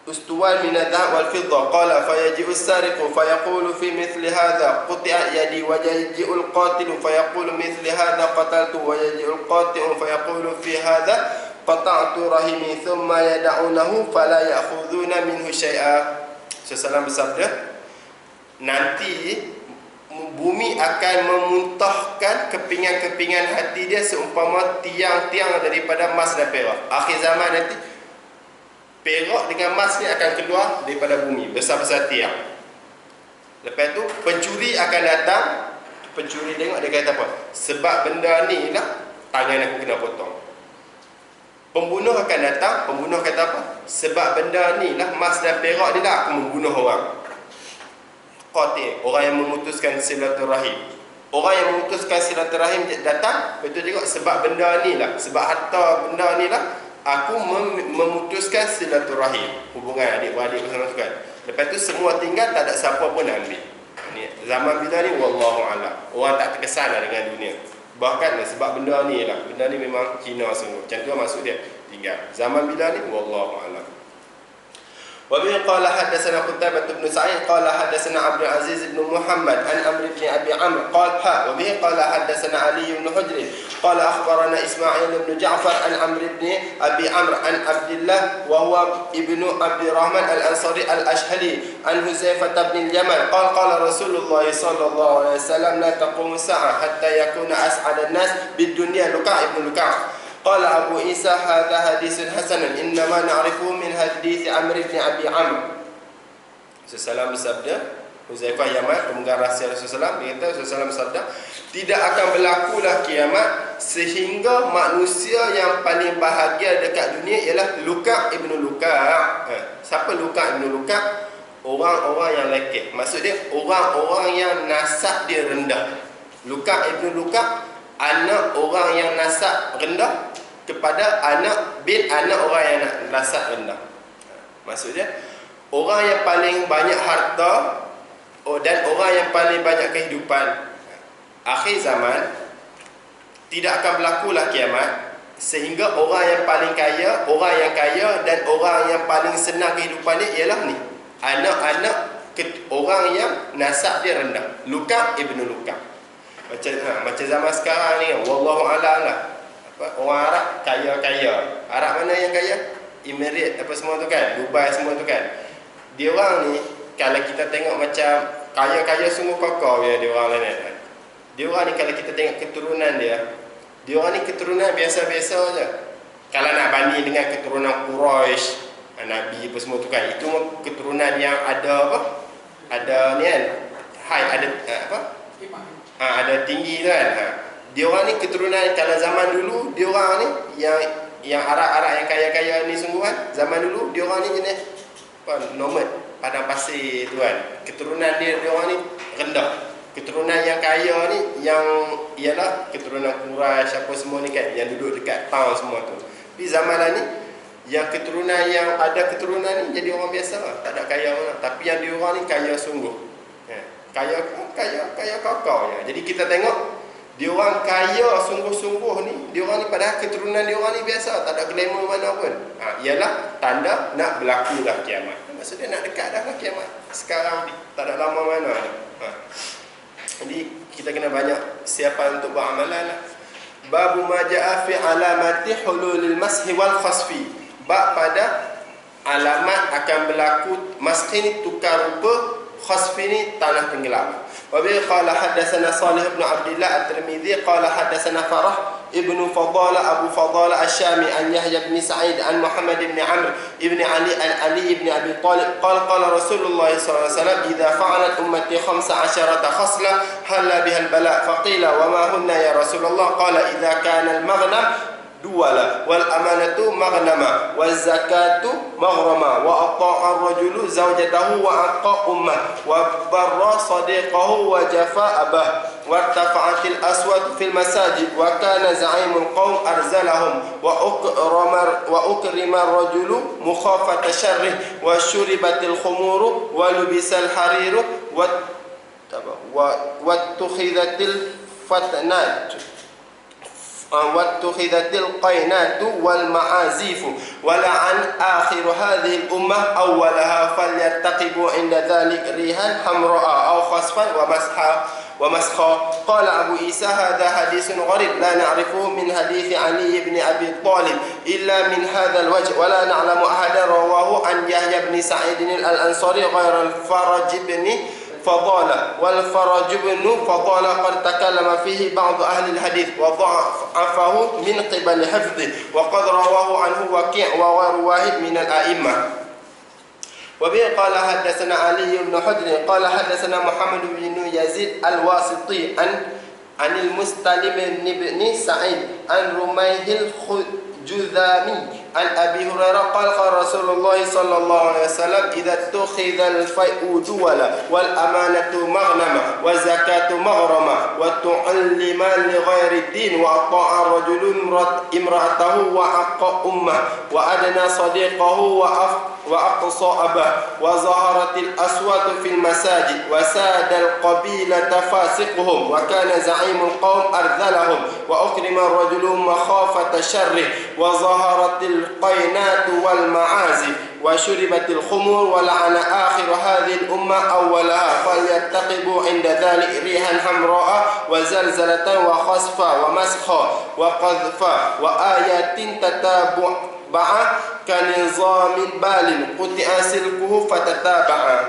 ustuwan min adh-dhahab wal fidda qala fayaji'u as-sariqu fayaqulu fi mithli hadha quti'a yadi wa yaji'u al-qatilu fayaqulu mithli hadha qataltu wa yaji'u al-qati'u fayaqulu fi hadha qata'tu rahimi thumma yad'unahu fala ya'khudhuna minhu syai'a. Sallallahu bersabda, nanti bumi akan memuntahkan kepingan-kepingan hati dia seumpama tiang-tiang daripada emas dan perak. Akhir zaman nanti perak dengan emas ni akan keluar daripada bumi besar-besar tiang. Lepas tu pencuri akan datang. Pencuri tengok, dia kata apa? Sebab benda ni lah tangan aku kena potong. Pembunuh akan datang. Pembunuh kata apa? Sebab benda ni lah emas dan perak ni lah aku membunuh orang. Qati', orang yang memutuskan silaturahim. Orang yang memutuskan silaturahim datang. Lepas tu tengok, sebab benda ni lah, sebab harta benda ni lah aku memutuskan silaturahim, hubungan adik-beradik bersama-sama. Lepas tu semua tinggal, tak ada siapa pun nak ambil. Ni zaman bila ni wallahu a'lam. Orang tak terkesan lah dengan dunia. Bahkan sebab benda ni lah, benda ni memang hina sungguh. Macam tu maksud dia, tinggal. Zaman bila ni wallahu a'lam. Wa bi qala hadatsana Qutaibah bin Sa'id qala hadatsana Abdul Aziz bin Muhammad an Amr bin Abi Amr qala wa bi qala hadatsana Ali bin Hujr qala akhbarana Ismail bin Ja'far an Amr bin Abi Amr an Abdullah wa huwa ibnu Abdi Rahman al-Ansari al-Ashhali an Huzaifah bin Yaman qala Rasulullah sallallahu alaihi wasallam la taqumu as-sa'ah hatta yakuna as'ad an-nas bid-dunya Luka' ibn Luka'. Qala Abu Isa hadha haditsun hasanun innama na'rifuhu min hadits Amr bin Abi Amr. Sallallahu bersabda, Huzaifah Yaman, pemegang rahsia Rasulullah SAW, dia kata Rasulullah SAW bersabda, tidak akan berlakulah kiamat sehingga manusia yang paling bahagia dekat dunia ialah Luka' ibnu Luka'. Siapa Luka' ibnu Luka'? Orang-orang yang lekeh. Maksud dia orang-orang yang nasab dia rendah. Luka' ibnu Luka', anak orang yang nasab rendah kepada anak orang yang nasab rendah. Maksud dia orang yang paling banyak harta dan orang yang paling banyak kehidupan. Akhir zaman tidak akan berlakulah kiamat sehingga orang yang paling kaya, dan orang yang paling senang kehidupan dia ialah ni, anak-anak orang yang nasab dia rendah. Luka' ibnu Luka'. Macam zaman sekarang ni, wallahu a'lam lah. Orang Arab kaya-kaya. Arab mana yang kaya? Emirat apa semua tu kan, Dubai semua tu kan. Dia orang ni kalau kita tengok macam kaya-kaya sungguh kokoh ya dia orang lain. Dia orang ni kalau kita tengok keturunan dia orang ni keturunan biasa-biasa je. Kalau nak banding dengan keturunan Quraisy, Nabi apa semua tu kan, itu keturunan yang ada apa? Ada ni kan, ada apa? Ada tinggi tu kan. Dia orang ni keturunan, kalau zaman dulu dia orang ni yang Arab-Arab yang kaya-kaya ni sungguh kan, zaman dulu dia orang ni jenis apa, nomad padang pasir tu kan. Keturunan dia orang ni rendah. Keturunan yang kaya ni yang ialah keturunan Quraisy apa semua ni kan, yang duduk dekat town semua tu. Di zaman ni yang keturunan yang ada keturunan ni jadi orang biasa lah, tak ada kaya mana. Tapi yang dia orang ni kaya sungguh. Kaya kakao ya. Jadi kita tengok dia orang kaya sungguh-sungguh ni, dia orang ni padahal keturunan dia orang ni biasa, tak ada glamour mana pun. Ialah tanda nak berlaku dah kiamat. Maksudnya nak dekat dah lah kiamat. Sekarang ni tak ada lama mana. Jadi kita kena banyak siapan untuk buat amalan lah. Babu ma ja'a fi alamati hululil mashi wal khasfi. Bab pada alamat akan berlaku mashi ni tukar rupa, khasfi ni tanah tenggelam. Wabi qala hadatsana Salih bin Abdullah At-Tirmidzi qala hadatsana Farah ibnu Fadala Abu Fadala Asy-Syami an Yahya bin Sa'id an Muhammad bin Amr ibn Ali an Ali ibn Abi Talib qala Rasulullah sallallahu alaihi wasallam idza fa'alat ummati 15 khasla halla biha al-bala faqila wa ma hunna ya Rasulullah qala idza kana al-maghnam duwala wal amanatu maghnama wal zakatu maghrama wa ata'a ar-rajulu zawjatahu wa aqa ummah wa barra sadiqahu wa jafa abah wa tafa'atil aswad fil masajid wa kana za'imul qaum arzalahum wa ukrima ar-rajulu mukhafata syarrih wa syuribatil khumuru wa lubisal hariru wa tukhidatil fatnat واتخذت القينات والمعازيف ولعن آخر هذه الأمة أولها فليرتقبوا عند ذلك ريحا حمراء أو خصفا ومسخا. قال أبو عيسى هذا حديث غريب لا نعرفه من حديث علي بن أبي طالب إلا من هذا الوجه ولا نعلم أحدا رواه عن يحيى بن سعيد الأنصاري غير الفرج بن فضالة والفرج بن فضالة قد تكلم فيه بعض أهل الحديث وضعفه من قبل حفظه وقد رواه عنه وكيع وغير واحد من الأئمة. وبه قال حدثنا علي بن حجر قال حدثنا محمد بن يزيد الواسطي عن المستلم بن سعيد عن رميه الجذامي عن أبي هريرة قال رسول الله صلى الله عليه وسلم إذا اتخذ الفيء دولا والأمانة مغنما والزكاة مغرما وتعلم لغير الدين وأطاع الرجل امرأته وعق أمه وأدنى صديقه وأقصى أباه وظهرت الأصوات في المساجد وساد القبيلة فاسقهم وكان زعيم القوم أرذلهم وأكرم الرجل مخافة شره وظهرت القينات والمعازف وشربت الخمور ولعن آخر هذه الأمة أولها فليتقبوا عند ذلك ريحا حمراء وزلزلة وخسفا ومسخا وقذفا وآيات تتابع كنظام بال قطع سلكه فتتابع.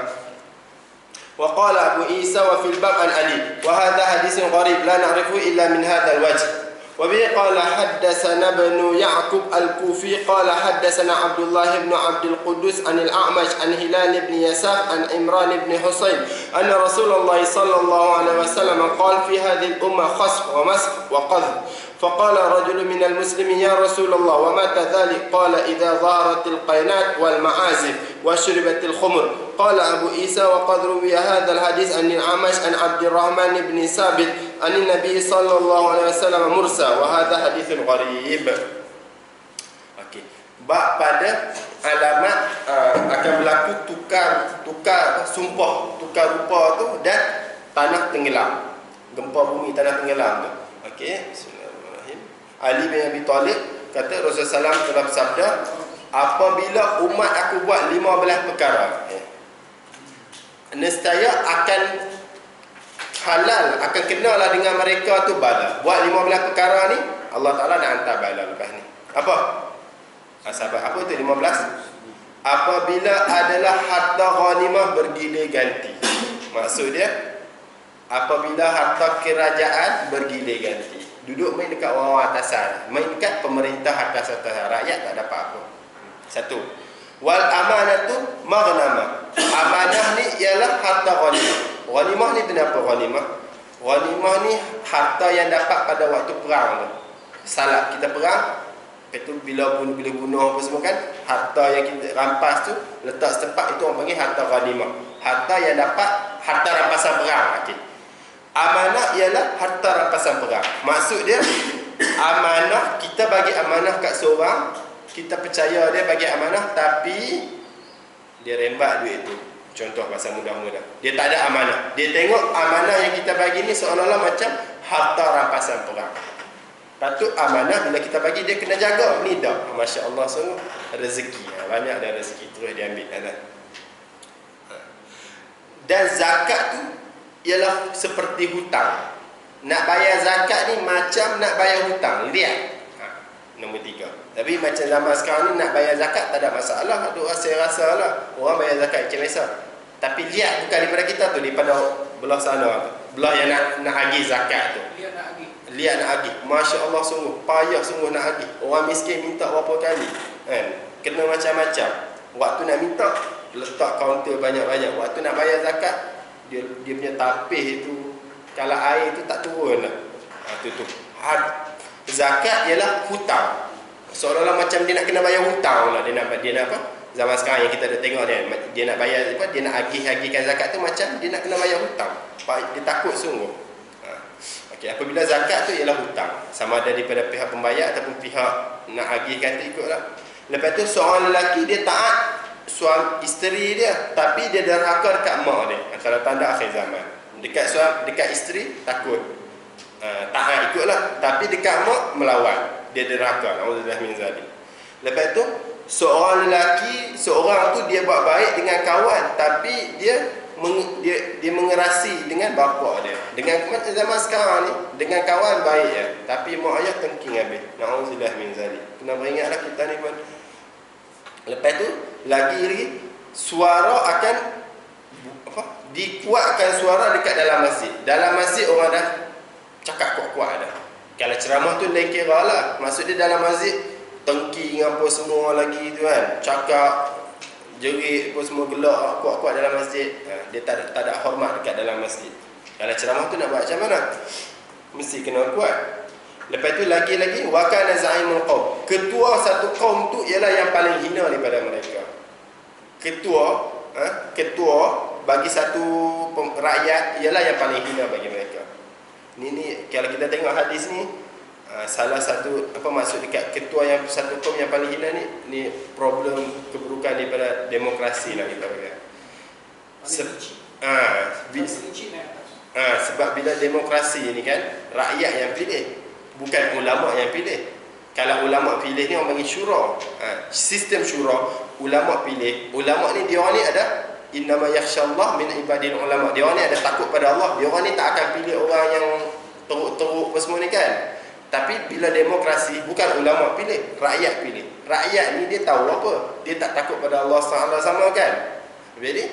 وقال أبو عيسى وفي الباب عن علي وهذا حديث غريب لا نعرفه إلا من هذا الوجه. وبه قال حدثنا بن يعقوب الكوفي قال حدثنا عبد الله بن عبد القدوس عن الأعمش عن هلال بن يساف عن عمران بن حسين أن رسول الله صلى الله عليه وسلم قال في هذه الأمة خسف ومسخ وقذف فقال رجل من المسلمين يا رسول الله ومتى ذلك قال إذا ظهرت القينات والمعازف وشربت الخمر قال أبو عيسى وقد روي هذا الحديث عن الأعمش عن عبد الرحمن بن ثابت عن النبي صلى الله عليه وسلم مرسل وهذا حديث غريب. Okey. Bab pada alamat akan berlaku tukar sumpah, tukar rupa tu dan tanah tenggelam. Gempa bumi tanah tenggelam tu. Okey, bismillahirrahmanirrahim. Ali bin Abi Talib kata Rasulullah SAW telah bersabda, apabila umat aku buat 15 perkara, nescaya akan halal, akan kenalah dengan mereka tu bala. Buat 15 perkara ni, Allah Ta'ala nak hantar bala lepas ni. Apa? Sahabat, apa itu 15? Apabila adalah harta ghanimah bergilir ganti. Maksud dia, apabila harta kerajaan bergilir ganti. Duduk main dekat orang atasan, main dekat pemerintah atas-atasan, rakyat tak dapat apa. Satu. Wal amanatu maghnama. Amanah ni ialah harta ghanimah. Ghanimah ni kenapa ghanimah? Ghanimah ni harta yang dapat pada waktu perang tu. Salah kita perang, itu bila bunuh apa semua kan, harta yang kita rampas tu letak setempat, itu orang panggil harta ghanimah. Harta yang dapat, harta rampasan perang. Okey. Amanah ialah harta rampasan perang. Maksud dia, amanah, kita bagi amanah kat seorang, kita percaya dia bagi amanah, tapi dia rembat duit tu. Contoh pasal mudah-mudah, dia tak ada amanah. Dia tengok amanah yang kita bagi ni seolah-olah macam harta rampasan perang. Patut amanah bila kita bagi dia kena jaga. Ni dah, Masya Allah, sungguh rezeki. Banyak ada rezeki, terus dia ambil. Dan zakat tu ialah seperti hutang. Nak bayar zakat ni macam nak bayar hutang. Lihat. Nombor 3. Tapi macam zaman sekarang ni nak bayar zakat tak ada masalah. Ada orang saya rasa lah, orang bayar zakat macam biasa. Tapi lihat bukan daripada kita tu, daripada belah sana, belah yang nak agih zakat tu. Lihat nak agih. Masya Allah, sungguh payah sungguh nak agih. Orang miskin minta berapa kali kan? Kena macam-macam. Waktu nak minta, letak kaunter banyak-banyak. Waktu nak bayar zakat, dia punya tapih tu, kalau air tu tak turun lah. Tu zakat ialah hutang. Seolah-olah macam dia nak kena bayar hutang lah. Dia nak apa? Zaman sekarang yang kita dah tengok dia nak bayar apa? Dia nak agihkan zakat tu macam dia nak kena bayar hutang. Dia takut sungguh. Okey, apabila zakat tu ialah hutang, sama ada daripada pihak pembayar ataupun pihak nak agihkan tu ikutlah. Lepas tu seorang lelaki dia taat suami isteri dia, tapi dia derhaka dekat mak dia. Antara tanda akhir zaman. Dekat isteri takut, taat ikutlah, tapi dekat mak melawan, dia derhaka. Auzubillah min zalik. Lepas tu seorang lelaki, seorang tu dia buat baik dengan kawan, tapi dia mengerasi dengan bapa dia. Dengan zaman sekarang ni, dengan kawan baik ya, tapi mak ayah tengking habis. Auzubillah min zalik. Kena beringatlah kita ni pun. Lepas tu lagi suara akan dikuatkan suara dekat dalam masjid. Dalam masjid orang dah cakap kuat-kuat dah. Kalau ceramah tu lain kira lah. Maksud dia dalam masjid tengking apa semua lagi tu kan, cakap jerit apa semua, gelak kuat-kuat dalam masjid. Dia tak ada hormat dekat dalam masjid. Kalau ceramah tu nak buat macam mana? Mesti kena kuat. Lepas tu lagi-lagi wa kana za'imul qaum. Ketua satu kaum tu ialah yang paling hina daripada mereka. Ketua bagi satu rakyat ialah yang paling hina bagi mereka. Ni kalau kita tengok hadis ni, salah satu apa maksud dekat ketua yang satu kaum yang paling hina ni problem keburukan daripada demokrasi lah kita kata. Sebab bila demokrasi ni kan rakyat yang pilih, bukan ulama yang pilih. Kalau ulama pilih ni orang panggil syura. Sistem syura, ulama pilih. Ulama ni dia orang ni ada innama yakhshallah min ibadil ulama. Dia orang ni ada takut pada Allah. Dia orang ni tak akan pilih orang yang teruk-teruk apa semua ni kan. Tapi bila demokrasi, bukan ulama pilih, rakyat pilih. Rakyat ni dia tahu apa? Dia tak takut pada Allah SWT sama kan. Jadi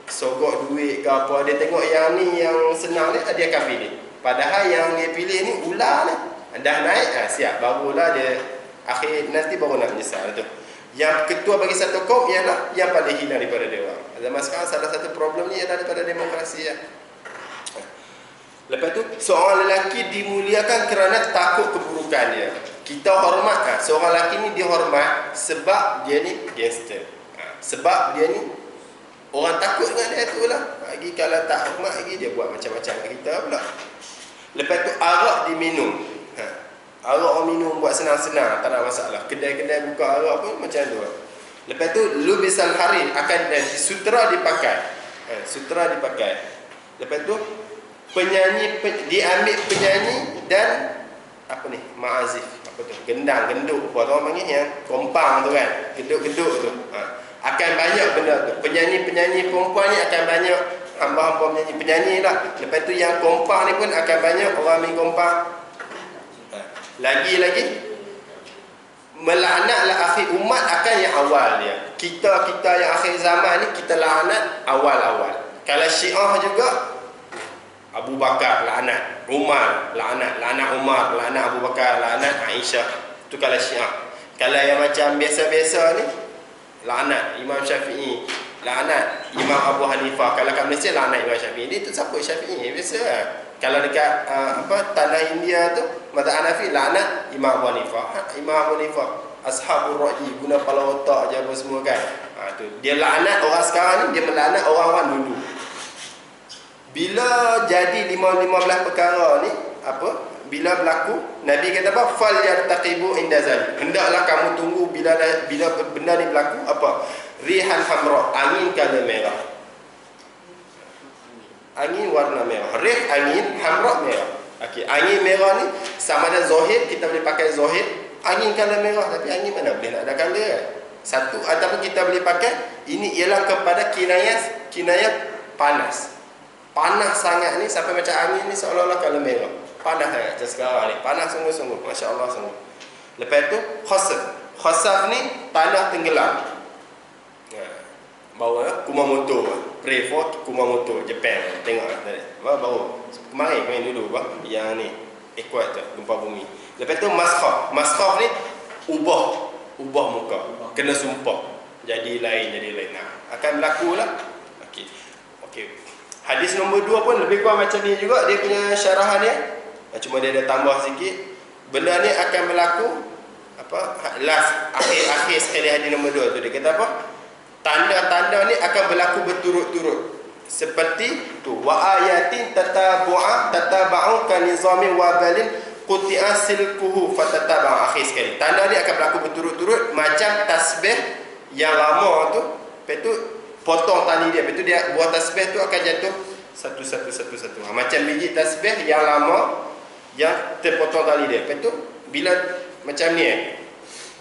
sogok duit ke apa, dia tengok yang ni yang senang ni, dia akan pilih. Padahal yang dia pilih ni ular ni. Dah naik, siap. Barulah dia akhir nanti baru nak menyesal tu. Yang ketua bagi satu kaum ialah yang paling hina daripada dia orang. Zaman sekarang salah satu problem ni ialah daripada demokrasi ya. Lepas tu seorang lelaki dimuliakan kerana takut keburukan dia. Kita hormat seorang lelaki ni dihormat sebab dia ni gangster. Sebab dia ni orang takut dengan dia tu lah. Lagi kalau tak hormat lagi dia buat macam-macam dengan kita pula. Lepas tu arak diminum. Arak orang minum buat senang-senang, tak ada masalah. Kedai-kedai buka arak pun macam tu. Lepas tu lubisal harir akan sutera dipakai. Sutera dipakai. Lepas tu penyanyi diambil penyanyi dan apa ni? Ma'azif. Apa tu? Gendang, genduk. Buat orang panggil yang kompang tu kan. Geduk-geduk tu. Akan banyak benda tu. Penyanyi-penyanyi perempuan ni akan banyak hamba-hamba penyanyi lah. Lepas tu yang kompang ni pun akan banyak orang main kompang. Lagi-lagi melaknatlah akhir umat akan yang awal dia. Kita yang akhir zaman ni kita laknat awal-awal. Kalau Syiah juga Abu Bakar laknat, Umar laknat Umar, laknat Abu Bakar, laknat Aisyah. Itu kalau Syiah. Kalau yang macam biasa-biasa ni laknat Imam Syafi'i, laknat Imam Abu Hanifah. Kalau kat Malaysia laknat Imam Syafi'i. Dia tu siapa Syafi'i? Biasa lah. Kalau dekat tanah India tu mazhab Hanafi laknat Imam Abu Hanifah. Imam Abu Hanifah ashabur ra'yi, guna kepala otak je apa semua kan. Tu dia laknat orang sekarang ni, dia melaknat orang-orang dulu. Bila jadi 15 perkara ni bila berlaku, Nabi kata apa? Fal yartaqibu inda zalik. Hendaklah kamu tunggu bila benda ni berlaku apa? Rihan hamra, angin kala merah. Angin warna merah. Rih angin, hamra merah. Okey, angin merah ni sama ada zahir, kita boleh pakai zahir, angin kala merah, tapi angin mana boleh nak ada kala kan? Satu ataupun kita boleh pakai ini ialah kepada kinayah panas. Panas sangat ni sampai macam angin ni seolah-olah kala merah. Panas sangat macam sekarang ni. Panas sungguh-sungguh, masya-Allah sungguh. Lepas tu khasaf. Khasaf ni tanah tenggelam. Bawa Kumamoto, pray for Kumamoto, Japan. Tengok baru kemarin dulu yang ni kuat tu gempa bumi. Lepas tu maskhaf ni ubah muka, kena sumpah jadi lain. Nah, akan berlaku lah. Okey. Hadis nombor 2 pun lebih kurang macam ni juga dia punya syarahan dia. Cuma dia ada tambah sikit. Benda ni akan berlaku akhir sekali hadis nombor 2 tu dia kata apa? Tanda-tanda ni akan berlaku berturut-turut. Seperti tu wa ayatin tataba'u ka nizamin wabalin quti'a silkuhu fatataba. Akhir sekali. Tanda ni akan berlaku berturut-turut macam tasbih yang lama tu. Lepas tu potong tali dia. Lepas tu dia buat tasbih tu akan jatuh satu. Macam biji tasbih yang lama yang terpotong tali dia. Lepas tu bila macam ni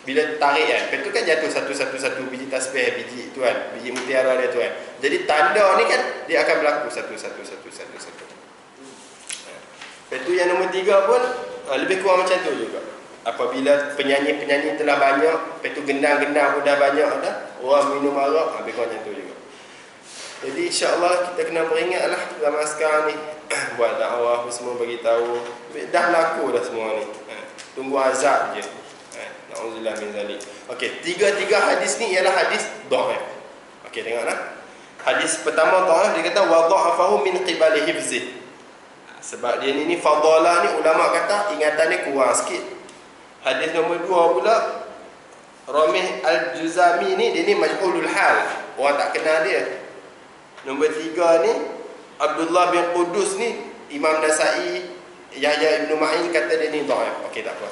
bila tarik kan, lepas tu kan jatuh satu biji tasbih, biji tu kan, biji mutiara dia tu kan. Jadi tanda ni kan dia akan berlaku satu. Lepas tu yang nombor 3 pun lebih kurang macam tu juga. Apabila penyanyi-penyanyi telah banyak, lepas tu gendang-gendang pun dah banyak dah, orang minum arak, lebih kurang macam tu juga. Jadi insya-Allah kita kena beringatlah zaman sekarang ni buat dakwah semua bagi tahu. Dah berlaku dah semua ni. Tunggu azab je. Na'udzubillah min zalik. Okey, tiga hadis ni ialah hadis dhaif. Okey, tengoklah. Hadis pertama dhaif dia kata wa dha'afahu min qibali hifzi. Sebab dia ni fadalah ni ulama kata ingatan dia kurang sikit. Hadis nombor 2 pula Ramih Al-Juzami ni dia ni majhulul hal. Orang tak kenal dia. Nombor 3 ni Abdullah bin Qudus ni Imam Nasa'i, Yahya Ibn Ma'in kata dia ni dhaif. Okey, tak apa.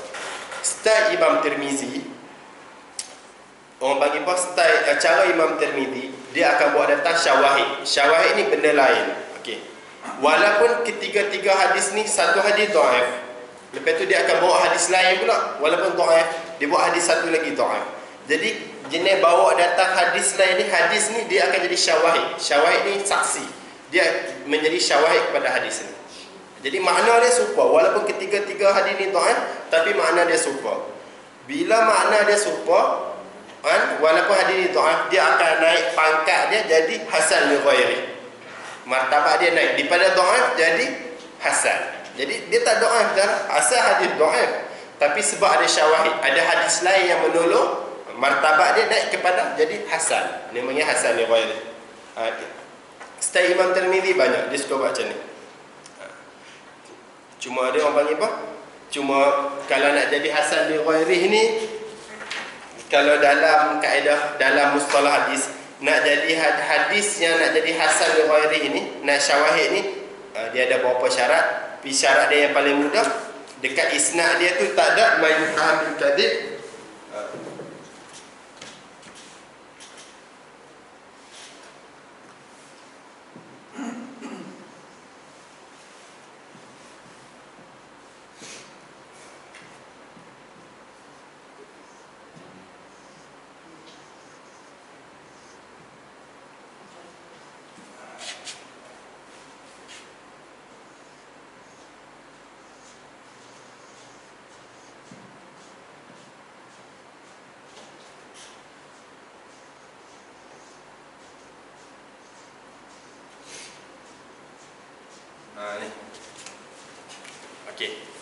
Style Imam Tirmizi, orang bagi apa style cara Imam Tirmizi, dia akan buat datang syawahid. Syawahid ni benda lain. Okey. Walaupun ketiga-tiga hadis ni satu hadis dhaif, lepas tu dia akan bawa hadis lain pula walaupun dhaif, dia buat hadis satu lagi dhaif. Jadi jenis bawa datang hadis lain ni, hadis ni dia akan jadi syawahid. Syawahid ni saksi. Dia menjadi syawahid kepada hadis ni. Jadi makna dia serupa. Walaupun ketiga-tiga hadis ni dhaif, tapi makna dia serupa. Bila makna dia serupa, walaupun hadis ni dhaif, dia akan naik pangkat dia jadi hasan li ghairi. Martabat dia naik daripada dhaif jadi hasan. Jadi dia tak dhaif dah. Asal hadis dhaif, tapi sebab ada syawahid, ada hadis lain yang menolong, martabat dia naik kepada jadi hasan. Namanya hasan li ghairi. Style Imam Tirmizi banyak dia suka buat macam ni. Cuma ada orang panggil apa? Cuma kalau nak jadi hasan li ghairi ni, kalau dalam kaedah, dalam mustalah hadis, nak jadi hadis yang nak jadi hasan li ghairi ni, nak syawahid ni, dia ada beberapa syarat. Syarat dia yang paling mudah, dekat isnad dia tu tak ada man yuttaham bil kadzib.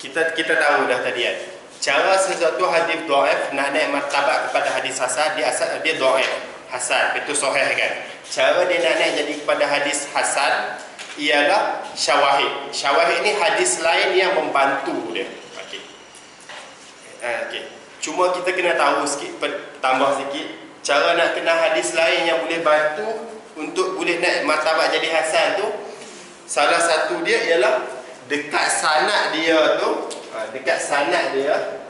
Kita tahu dah tadi kan, cara sesuatu hadis dhaif nak naik martabat kepada hadis hasan, dia asal dia dhaif, hasan itu sahih kan. Cara dia nak naik jadi kepada hadis hasan ialah syawahid. Syawahid ni hadis lain yang membantu dia. Okey. Cuma kita kena tahu sikit, tambah sikit, cara nak kenal hadis lain yang boleh bantu untuk boleh naik martabat jadi hasan tu, salah satu dia ialah dekat sanad dia tu, dekat sanad dia,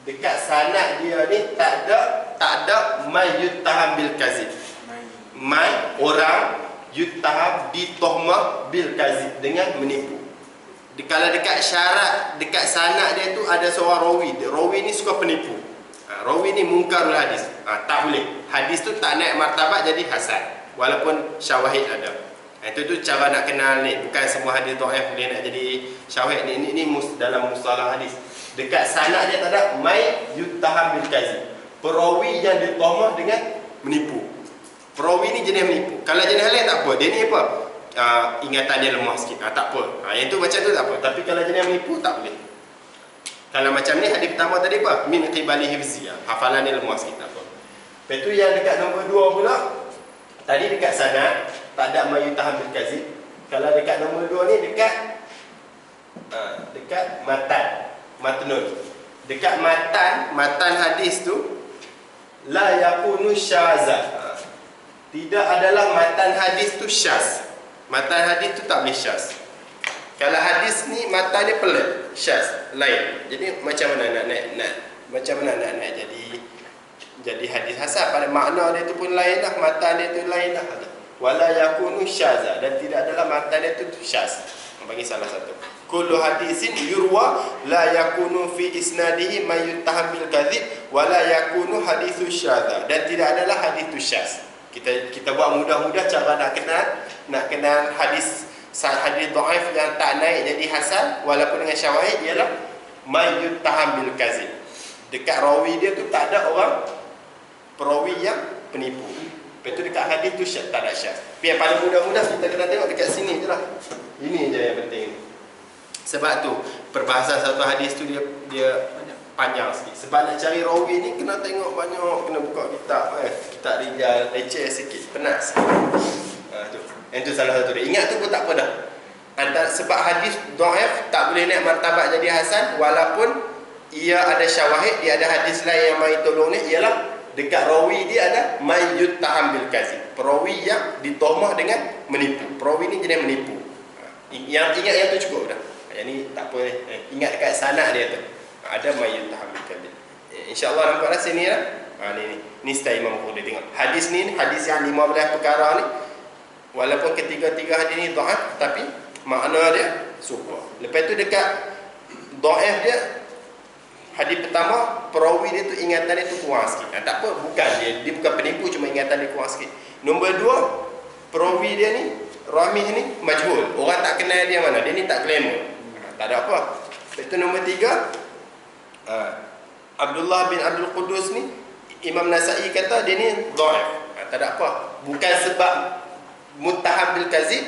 dekat sanad dia ni tak ada may yuttaham bil kazib. May orang yuttaham ditohmah bil kazib, dengan menipu. Kalau dekat syarat, dekat sanad dia tu ada seorang rawi. Rawi ni suka penipu. Rawi ni mungkarul hadis. Tak boleh. Hadis tu tak naik martabat jadi hasan walaupun syawahid ada. Itu cara nak kenal ni. Bukan semua hadis dhaif boleh nak jadi syawahid ni. Ini dalam mustalah hadis. Dekat sanad dia tak ada may yuttaham bil kazib. Perawi yang ditohmah dengan menipu. Perawi ni jenis menipu. Kalau jenis lain tak apa. Dia ni apa? Ingatan dia lemah sikit. Tak apa. Yang tu macam tu tak apa. Tapi kalau jenis menipu tak boleh. Kalau macam ni hadis pertama tadi apa? Min qibali hifzi. Hafalan dia lemah sikit, tak apa. Lepas tu yang dekat nombor 2 pula, tadi dekat sanad tak ada may yuttaham bil kazib. Kalau dekat nombor 2 ni dekat matnun. Dekat matan hadis tu la yakunu syazah. Tidak adalah matan hadis tu syaz. Matan hadis tu tak boleh syaz. Kalau hadis ni matan dia pelik, syaz, lain. Jadi macam mana nak naik jadi hadis hasan, pada makna dia tu pun lain dah, matan dia tu lain dah. Wala yakunu syazah, dan tidak adalah matan dia tu syaz. Bagi salah satu. Kullu hadisin yurwa la yakunu fi isnadihi may yuttaham bil kadzib wala yakunu haditsu syadza, dan tidak adalah hadis tu syaz. Kita buat mudah-mudah cara nak kenal hadis dhaif yang tak naik jadi hasan walaupun dengan syawahid ialah may yuttaham bil kadzib. Dekat rawi dia tu tak ada orang perawi yang penipu. Lepas tu dekat hadis tu tak ada syaz. Tapi yang paling mudah-mudah kita kena tengok dekat sini je lah. Ini je yang penting. Sebab tu perbahasan satu hadis tu dia panjang sikit. Sebab nak cari rawi ni kena tengok banyak, kena buka kitab kitab rijal, leceh sikit, penat sikit. Tu. Itu salah satu dia. Ingat tu pun tak apa dah. Sebab hadis dhaif tak boleh naik martabat jadi hasan walaupun ia ada syawahid, dia ada hadis lain yang mai tolong ni, ialah dekat rawi dia ada may yuttaham bil kadzib. Perawi yang ditohmah dengan menipu. Perawi ni jenis menipu. Yang ingat yang tu cukup dah. Yang ni tak apa, ingat dekat sanad dia tu. Ada may yuttaham bil kadzib. Insya-Allah nampaklah sini lah. Ni style Imam Bukhari tengok. Hadis ni hadis yang 15 perkara ni walaupun ketiga-tiga hadis ni dhaif tapi makna dia super. Lepas tu dekat dhaif dia, hadis pertama perawi dia tu ingatan dia tu kurang sikit. Tak apa, bukan dia bukan penipu, cuma ingatan dia kurang sikit. Nombor 2, perawi dia ni ramih ni majhul. Orang tak kenal dia mana. Dia ni tak claim. Tak ada apa. Lepas tu nombor 3, Abdullah bin Abdul Qudus ni Imam Nasa'i kata dia ni dhaif. Tak ada apa. Bukan sebab muttaham bil kadzib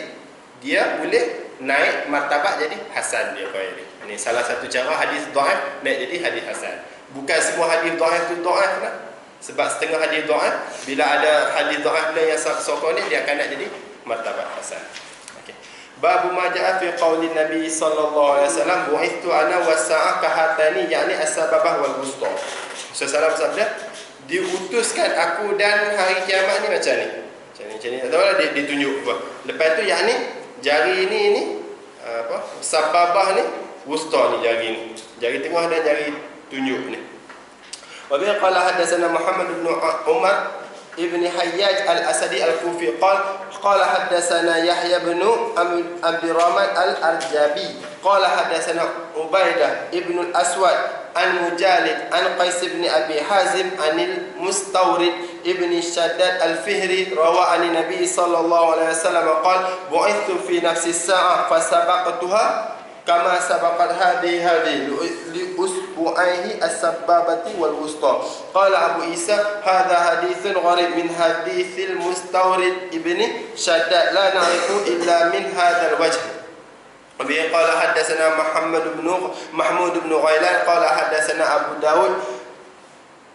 dia boleh naik martabat jadi hasan dia kata ini. Ini salah satu cara hadis dhaif naik jadi hadis hasan. Bukan semua hadis dhaif tu dhaif lah. Sebab setengah hadis dhaif, bila ada hadis dhaif lain yang sokong dia akan naik jadi martabat hasan. Okey. Bab ma jaa fi qauli Nabi sallallahu alaihi wasallam bu'ithu ana wasa'ah kahatani yakni as-sababah wal wusta. Rasulullah sabda, diutuskan aku dan hari kiamat ni macam ni. Macam ni tak tahu lah dia tunjuk apa. Lepas tu yakni jari ni apa? Sababah ni, wusta ni jari ni. Jari tengah dan jari tunjuk ni. Wa bi qala hadatsana Muhammad bin Umar ibn Hayyaj al-Asadi al-Kufi qala hadatsana Yahya bin Abdurrahman al-Arjabi qala hadatsana Ubaidah ibn al-Aswad an Mujalid an Qais ibn Abi Hazim anil Mustawrid ibn Shaddad al-Fihri rawa an Nabi sallallahu alaihi wasallam qala bu'ithu fi nafsi as-sa'ah fasabaqtuha kama sabaqat hadhihi li usbu'aihi as-sababati wal wusta. Qala Abu Isa hadha hadithun gharib min hadithil Mustawrid ibn Shaddad la na'rifu illa min hadzal wajh. Abi qala hadatsana Mahmud bin Ghailan qala hadatsana Abu Dawud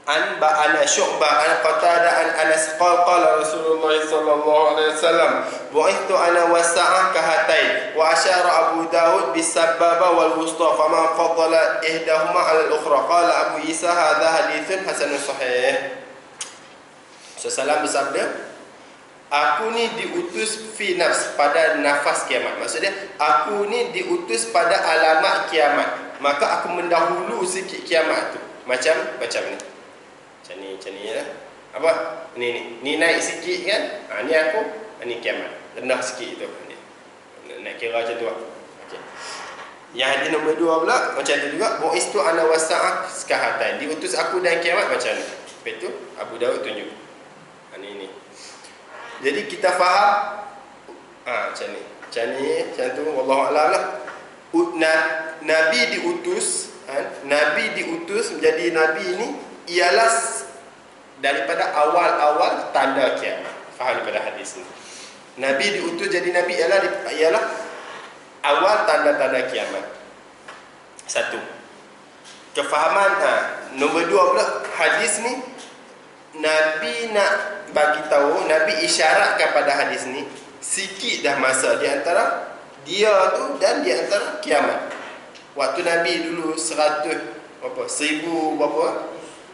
an ba'ana Syu'bah an Qatadah an Anas qala Rasulullah sallallahu alaihi wasallam bu'ithu ana wasa'ah kahatain wa asyara Abu Dawud bis-sababa wal wusta fama faddala ihdahuma 'ala al-ukhra. Qala Abu Isa hadha hadithun hasanun sahih. Rasulullah bersabda, aku ni diutus fi nafs pada nafas kiamat. Maksudnya aku ni diutus pada alamat kiamat. Maka aku mendahulu sikit kiamat tu. Macam ni. Macam ni lah. Apa? Ni naik sikit kan? Ni aku, ni kiamat. Rendah sikit tu. Nak kira macam tu lah. Okay. Yang hadis nombor 2 pula macam tu juga. Bu'istu ana wasa'ah kahatan. Diutus aku dan kiamat macam ni. Lepas tu Abu Dawud tunjuk. Ni. Jadi kita faham macam ni. Macam tu wallahu a'lam lah. Nabi diutus menjadi nabi ni ialah daripada awal-awal tanda kiamat. Faham daripada hadis ni. Nabi diutus jadi nabi ialah awal tanda-tanda kiamat. Satu. Kefahaman nombor 2 pula hadis ni Nabi nak bagi tahu, Nabi isyaratkan pada hadis ni sikit dah masa di antara dia tu dan di antara kiamat. Waktu Nabi dulu 1000 berapa?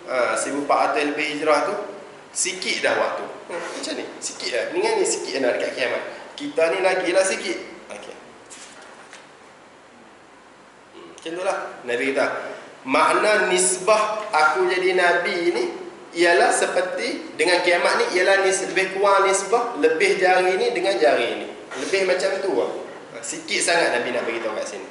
1400 lebih hijrah tu sikit dah waktu. Macam ni, sikit dah. Dengan ni sikit dah dekat kiamat. Kita ni lagi lah sikit. Okey. Macam tu lah Nabi kata, makna nisbah aku jadi nabi ni ialah seperti dengan kiamat ni ialah lebih kurang nisbah lebih jari ni dengan jari ni. Lebih macam tu lah. Sikit sangat Nabi nak beritahu kat sini.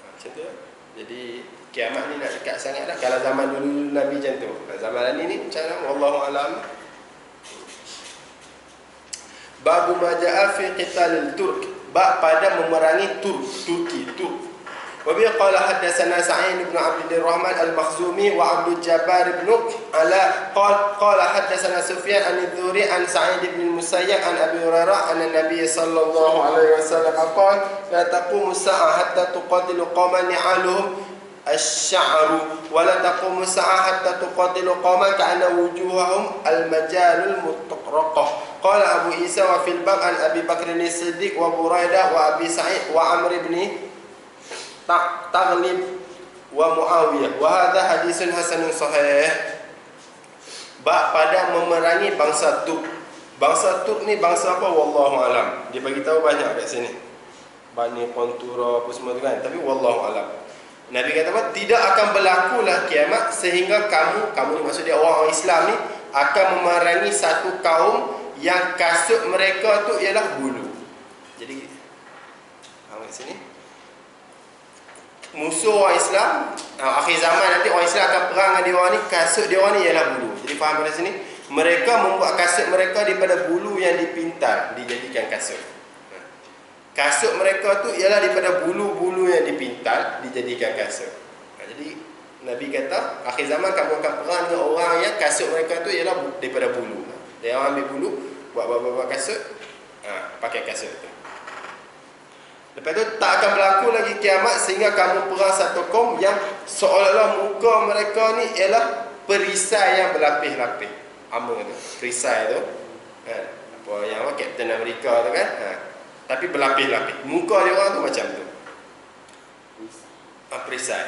Macam tu lah. Jadi kiamat ni nak dekat sangat dah. Kalau zaman dulu Nabi macam tu. Zaman ni macam mana? Wallahu a'lam. Babu maja'a fi qitalil Turk. Bab pada memerangi Turki. Wa bi qala hadatsana Sa'id bin Abdurrahman al-Makhzumi wa Abdul Jabbar bin Ala qala hadatsana Sufyan an-Dzuri an Sa'id bin Musayyab an Abi Hurairah anna Nabiy sallallahu alaihi wasallam qala la taqumu as-sa'ah hatta tuqatilu qauman ni'aluhum asy-sya'ru wa la taqumu as-sa'ah hatta tuqatilu qauman ka'anna wujuhahum al-majalul muttaqraqah. Qala Abu Isa wa fil bab an Abi Bakr as-Siddiq wa Buraidah wa Abi Sa'id wa Amr ibn Taghlib wa Muawiyah wa hadha hadithun hasanun sahih. Bab pada memerangi bangsa Turk. Bangsa Turk ni bangsa apa? Wallahu alam. Dia bagi tahu banyak kat sini. Bani Qantura apa semua tu kan. Tapi wallahu alam. Nabi kata apa? Tidak akan berlakulah kiamat sehingga kamu ni maksud dia orang Islam ni akan memerangi satu kaum yang kasut mereka tu ialah bulu. Jadi faham kat sini? Musuh orang Islam akhir zaman nanti orang Islam akan perang dengan dia orang ni, kasut dia orang ni ialah bulu. Jadi faham kat sini? Mereka membuat kasut mereka daripada bulu yang dipintal dijadikan kasut. Kasut mereka tu ialah daripada bulu-bulu yang dipintal dijadikan kasut. Jadi Nabi kata akhir zaman kamu akan perang dengan orang yang kasut mereka tu ialah daripada bulu. Dia orang ambil bulu, buat kasut, pakai kasut tu. Lepas tu tak akan berlaku lagi kiamat sehingga kamu perang satu kaum yang seolah-olah muka mereka ni ialah perisai yang berlapis-lapis. Armor tu, perisai tu. Apa yang Captain America tu kan? Tapi berlapis-lapis. Muka dia orang tu macam tu. Perisai.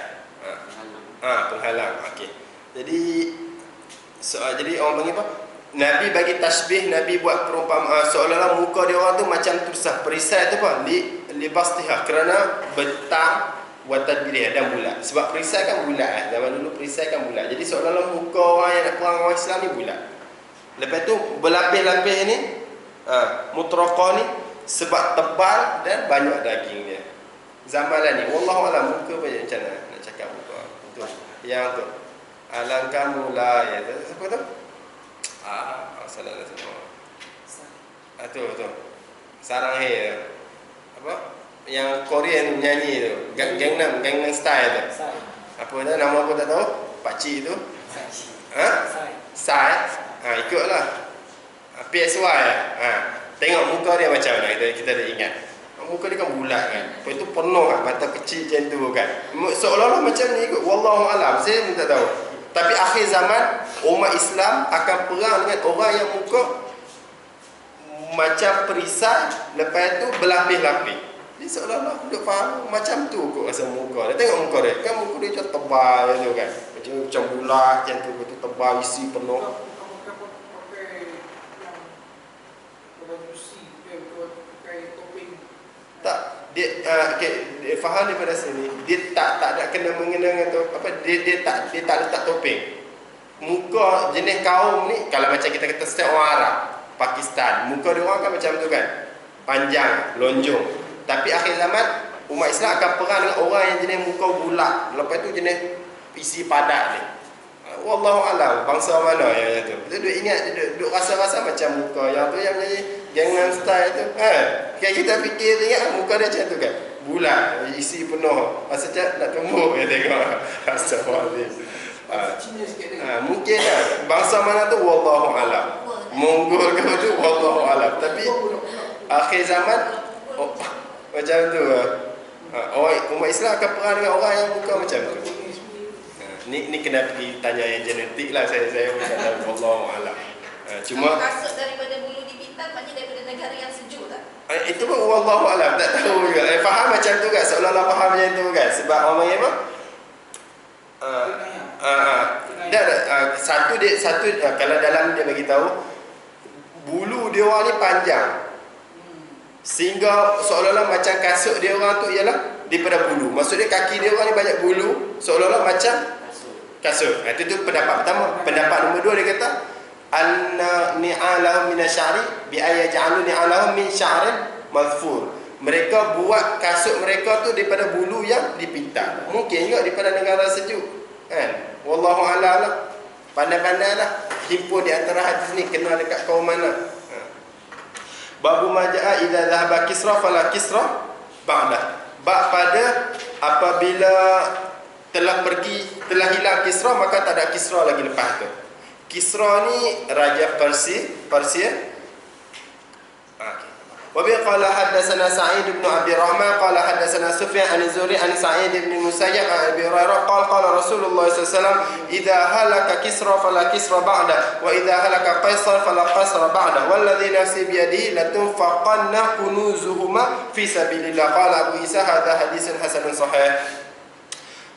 Penghalang. Okey. Jadi orang panggil apa? Nabi bagi tasbih, Nabi buat perumpamaan seolah-olah muka dia orang tu macam tursah. Perisai tu apa? Libastiha, kerana betang buatan bilik dan bulat. Sebab perisai kan bulat. Zaman dulu perisai kan bulat. Jadi seolah-olah muka orang yang nak perang orang Islam ni bulat. Lepas tu berlapis-lapis ni, mutraqah ni sebab tebal dan banyak daging dia. Zamanan ni wallahu alam, muka banyak macam mana nak cakap muka. Betul. Yang tu. Alangkah mula ya tu. Siapa tu? Assalamualaikum. Tu. Sarang Hai. Apa? Yang Korean nyanyi tu. Gangnam Style tu. Apa tu? Nama aku tak tahu. Pak Cik tu. Sai. Ikutlah. PSY. Tengok muka dia macam mana, kita dah ingat. Muka dia kan bulat kan. Lepas tu penuh kan, mata kecil macam tu kan. Seolah-olah macam ni ikut. Wallahu alam, saya pun tak tahu. Tapi akhir zaman umat Islam akan perang dengan orang yang muka macam perisai, lepas tu berlapis-lapis. Dia seolah-olah duduk faham macam tu kot rasa muka dia. Tengok muka dia, kan muka dia macam tebal tu kan. Macam bulat macam tu, betul tebal, isi penuh. Tak, dia faham daripada sini, dia tak ada kena mengena atau apa, dia tak letak topeng. Muka jenis kaum ni, kalau macam kita kata setiap orang Arab, Pakistan, muka dia orang kan macam tu kan, panjang, lonjong. Tapi akhir zaman umat Islam akan perang dengan orang yang jenis muka bulat, lepas tu jenis isi padat ni. Wallahu alam, bangsa mana yang tu. Dia duk ingat, dia duk rasa-rasa macam muka yang tu yang menyanyi Gangnam Style tu. Kan kita fikir ingat muka dia macam tu kan. Bulat, isi penuh. Masa nak tumbuh dia tengok. Astagfirullah. Mungkin bangsa mana tu wallahu alam. Mongol ke tu wallahu alam. Tapi akhir zaman macam tu. Umat Islam akan perang dengan orang yang muka macam tu. Ni kena pergi tanya yang genetik lah. Saya pun tak tahu. Wallahu alam. Cuma
kasut daripada bulu di Bintan, maknanya daripada negara yang sejuk tak?
Itu pun wallahu alam, tak tahu juga. Faham macam tu kan, seolah-olah faham macam tu kan. Sebab orang panggil apa? Satu kalau dalam dia bagi tahu bulu dia orang ni panjang. Sehingga seolah-olah macam kasut dia orang tu ialah daripada bulu. Maksudnya kaki dia orang ni banyak bulu, seolah-olah macam kasut. Itu pendapat pertama. Pendapat nombor dua dia kata anna ni'alahum minasyari bi ayaj'alu ni'alahum min sya'rin madfur. Mereka buat kasut mereka tu daripada bulu yang dipintal. Mungkin juga daripada negara sejuk kan. Wallahu a'lam lah. Pandai-pandai lah himpun di antara hadis ni kena dekat kaum mana. Babu majaa idza dhahaba kisra fala kisra ba'da. Bab pada apabila telah hilang Kisra, maka tak ada Kisra lagi lepas tu. Kisra ni raja Persia. Wa bi qala hadatsana Sa'id bin Abi Rahman qala hadatsana Sufyan an-Zuhri an Sa'id bin Musayyab an Abi Hurairah qala Rasulullah sallallahu alaihi wasallam idza halaka Kisra fala Kisra ba'da wa idza halaka Qaisar fala Qaisar ba'da walladhi nafsi bi yadihi latunfaqanna kunuzuhuma fi sabilillah qala Abu Isa hadha haditsun hasanun sahih.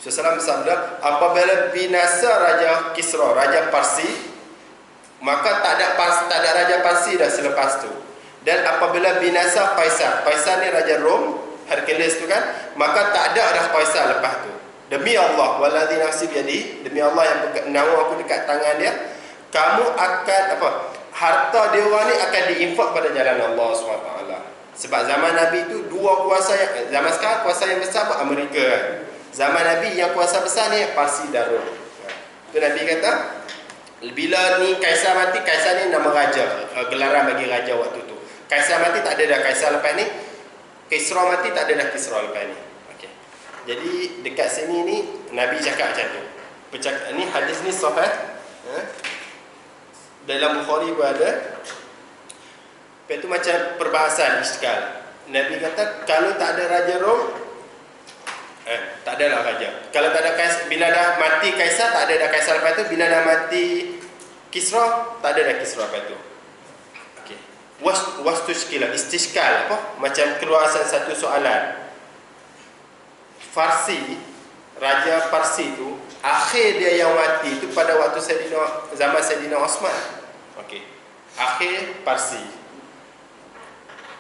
Rasulullah bersabda, apabila binasa Raja Kisra, Raja Parsi, maka tak ada Raja Parsi dah selepas tu. Dan apabila binasa Kaisar ni Raja Rom, Hercules tu kan, maka tak ada dah Kaisar lepas tu. Demi Allah, waladzi nafsi biyadi, demi Allah yang nyawa aku dekat tangan dia, kamu akan harta dia orang ni akan diinfak pada jalan Allah SWT. Sebab zaman Nabi tu dua kuasa yang, zaman sekarang kuasa yang besar pun Amerika kan. Zaman Nabi yang kuasa besar ni Parsi dan Rom. Tu Nabi kata, bila ni Kaisar mati, Kaisar ni nama raja, gelaran bagi raja waktu tu. Kaisar mati tak ada dah Kaisar lepas ni. Kisra mati tak ada dah Kisra lepas ni. Okey. Jadi dekat sini ni Nabi cakap macam tu. Ni hadis ni sahih. dalam Bukhari pun ada. Lepas tu macam perbahasan iskal. Nabi kata kalau tak ada Raja Rom, tak adalah raja. Kalau tak ada Kaisar, bila dah mati Kaisar, tak ada dah Kaisar lepas tu. Bila dah mati Kisra, tak ada dah Kisra lepas tu. Okey. Wastushkila, istishkal apa? Macam keluar satu soalan. Farsi, Raja Parsi tu, akhir dia yang mati tu pada waktu zaman Saidina Osman. Okey. Akhir Parsi.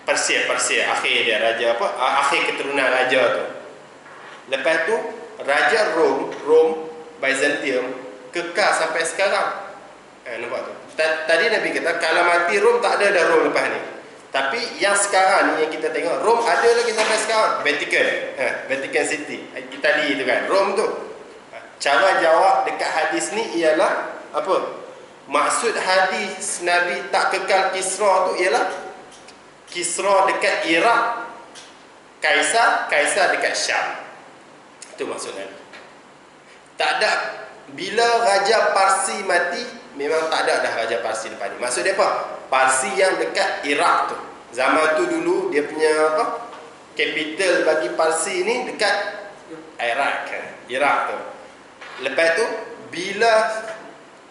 Persia, akhir dia raja apa? Akhir keturunan raja tu. Lepas tu Raja Rom, Byzantium kekal sampai sekarang. Nampak tu. Tadi Nabi kata kalau mati Rom tak ada dah Rom lepas ni. Tapi yang sekarang ni yang kita tengok, Rom ada lagi sampai sekarang. Vatican City, Itali tu kan, Rom tu. Cara jawab dekat hadis ni ialah apa? Maksud hadis Nabi tak kekal Kisra tu ialah Kisra dekat Iraq, Kaisar dekat Syam. Itu maksudnya. Tak ada, bila Raja Parsi mati, memang tak ada dah Raja Parsi lepas ni. Maksud dia apa? Parsi yang dekat Iraq tu. Zaman tu dulu dia punya apa? Capital bagi Parsi ni dekat Iraq tu. Lepas tu bila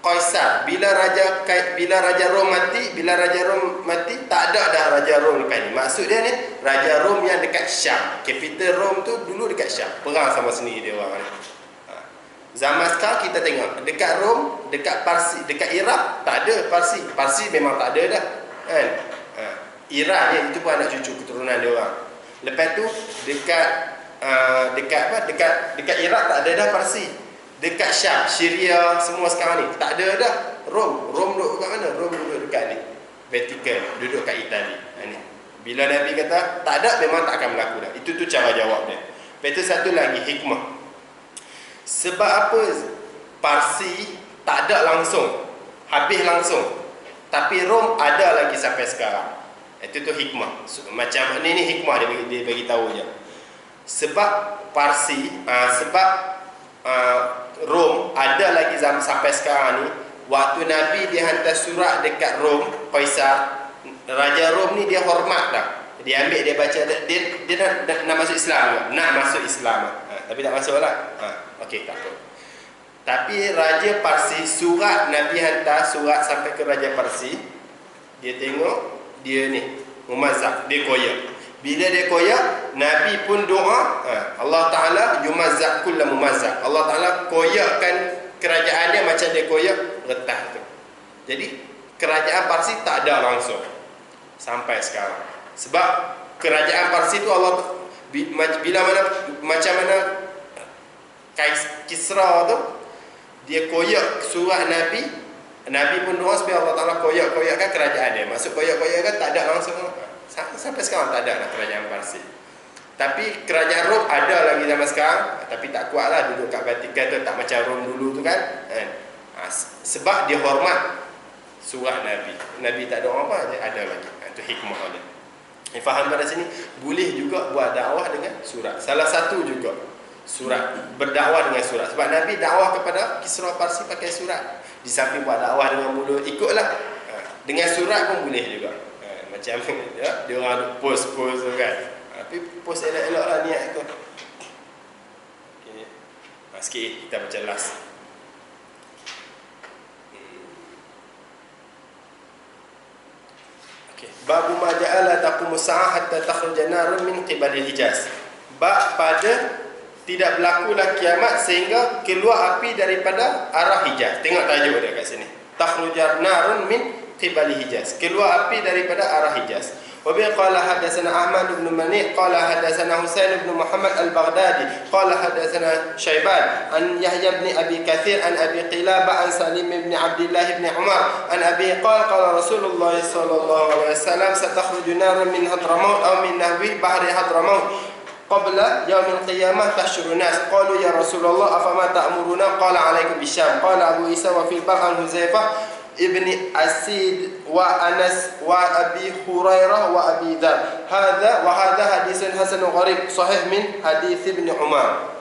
Kaisar, bila Raja Rom mati, tak ada dah Raja Rom lepas ni. Maksud dia ni Raja Rom yang dekat Syam. Capital Rom tu dulu dekat Syam. Perang sama sendiri dia orang ni. Zaman sekarang kita tengok dekat Rom, dekat Parsi, dekat Iraq tak ada Parsi. Parsi memang tak ada dah. Kan? Iraq dia itu pun anak cucu keturunan dia orang. Lepas tu dekat Iraq tak ada dah Parsi. Dekat Syam, Syria, semua sekarang ni tak ada dah Rom duduk kat mana? Rom duduk dekat ni Vatican, duduk kat Itali. Ni. Bila Nabi kata tak ada, memang tak akan berlaku dah. Itu tu cara jawab dia. Lepas tu satu lagi hikmah. Sebab apa Parsi tak ada langsung, habis langsung, tapi Rom ada lagi sampai sekarang. Itu tu hikmah. Macam ni hikmah dia bagi tahu je. Sebab Parsi, Rom ada lagi sampai sekarang ni. Waktu Nabi dia hantar surat dekat Rom, Kaisar, Raja Rom ni dia hormat dah. Dia ambil, dia baca, dia nak masuk Islam juga. Nak masuk Islam. Tapi tak masuk lah. Okey, tak apa. Tapi Raja Parsi, surat Nabi hantar surat sampai ke Raja Parsi. Dia tengok, dia ni mumazzaq, dia koyak. Bila dia koyak, Nabi pun doa, Allah Ta'ala yumazzaq kulla mumazzaq. Allah Ta'ala koyakkan kerajaan dia macam dia koyak retah tu. Jadi kerajaan Parsi tak ada langsung sampai sekarang. Sebab kerajaan Parsi tu Allah macam mana Kisra tu, dia koyak surat Nabi pun doa supaya Allah Ta'ala koyakkan kerajaan dia. Maksud koyak-koyakkan tak ada langsung. Sampai sekarang tak ada lah kerajaan Parsi. Tapi kerajaan Rom ada lagi zaman sekarang, tapi tak kuat lah duduk kat Vatican tu, tak macam Rom dulu tu kan. Sebab dia hormat surat Nabi tak ada apa, ada lagi. Itu hikmah dia. Faham pada sini, boleh juga buat dakwah dengan surat. Salah satu juga surat, berdakwah dengan surat. Sebab Nabi dakwah kepada Kisra Parsi pakai surat. Di samping buat dakwah dengan mulut, ikutlah. Dengan surat pun boleh juga. Macam ya, dia orang post kan. Tapi post elok-elok lah niat tu. Okay. Sikit kita baca last. Okay. Babu ma ja'ala taqumu sa'ah hatta takhruja narun min qibalil Hijaz. Bab pada tidak berlakulah kiamat sehingga keluar api daripada arah Hijaz. Tengok tajuk dia kat sini. Takhruja narun min qibali Hijaz, keluar api daripada arah Hijaz. Wa bi qala hadatsana Ahmad bin Mani' qala hadatsana Husain bin Muhammad al-Baghdadi qala hadatsana Syaiban an Yahya bin Abi Katsir an Abi Qilabah an Salim bin Abdullah bin Umar an Abi qala Rasulullah sallallahu alaihi wasallam satakhruju narun min Hadramaut aw min nahwi bahri Hadramaut qabla yaumil qiyamah tahsyurun nas. Qalu ya Rasulullah afama ta'muruna qala alaikum bisyam. Qala Abu Isa wa fil bab an Huzaifah Ibni Asid wa Anas wa Abi Hurairah wa Abi Dzar. Hadza hadisun hasanun gharib sahih min hadis Ibn Umar.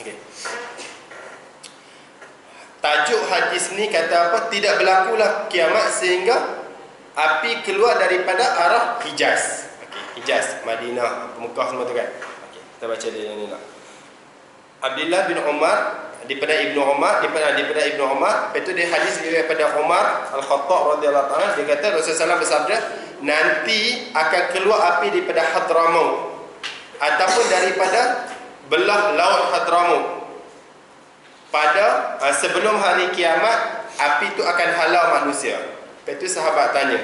Okey. tajuk hadis ni kata apa? Tidak berlakulah kiamat sehingga api keluar daripada arah Hijaz. Okey, Hijaz, Madinah, Mekah semua tu kan. Okey, kita baca dia ni lah. Abdullah bin Umar daripada Ibnu Umar, daripada Ibnu Umar, itu dia hadis daripada Umar Al-Khattab radhiyallahu ta'ala, dia kata Rasulullah SAW bersabda, nanti akan keluar api daripada Hadramaut ataupun daripada belah laut Hadramaut. Pada sebelum hari kiamat, api itu akan halau manusia. Lepas tu sahabat tanya,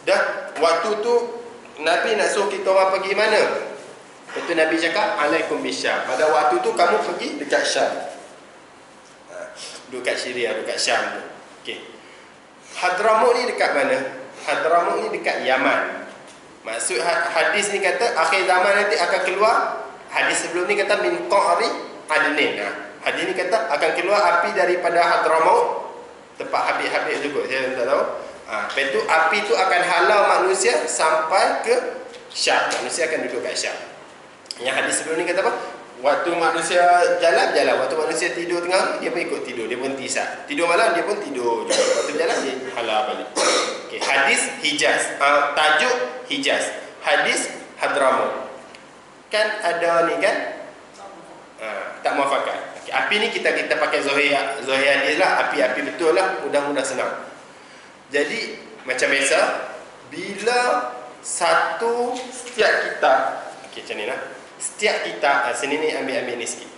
dah waktu tu Nabi nak suruh kita orang pergi mana? Lepas tu Nabi cakap, alaikum bisyam. Pada waktu tu kamu pergi dekat Syam. Dekat Syria, dekat Syam tu. Okey. Hadramaut ni dekat mana? Hadramaut ni dekat Yaman. Maksud hadis ni kata akhir zaman nanti akan keluar. Hadis sebelum ni kata min qa'ri adnin. Hadis ni kata akan keluar api daripada Hadramaut, tempat Habib-Habib juga, saya tak tahu. Lepas tu api tu akan halau manusia sampai ke Syam. Manusia akan duduk kat Syam. Yang hadis sebelum ni kata apa? Waktu manusia jalan, waktu manusia tidur tengah, dia pun ikut tidur, dia pun tisat. Tidur malam, dia pun tidur juga. Waktu jalan, dia halau balik. Okay. Hadis Hijaz, tajuk Hijaz, hadis Hadramaut. Kan ada ni kan, tak muafakat. Okay. Api ni kita pakai Zohir hadis lah, api betul lah, mudah-mudah senang. Jadi macam biasa, bila setiap kita, okay, macam ni lah, setiap kitab, sini ni ambil ni sikit.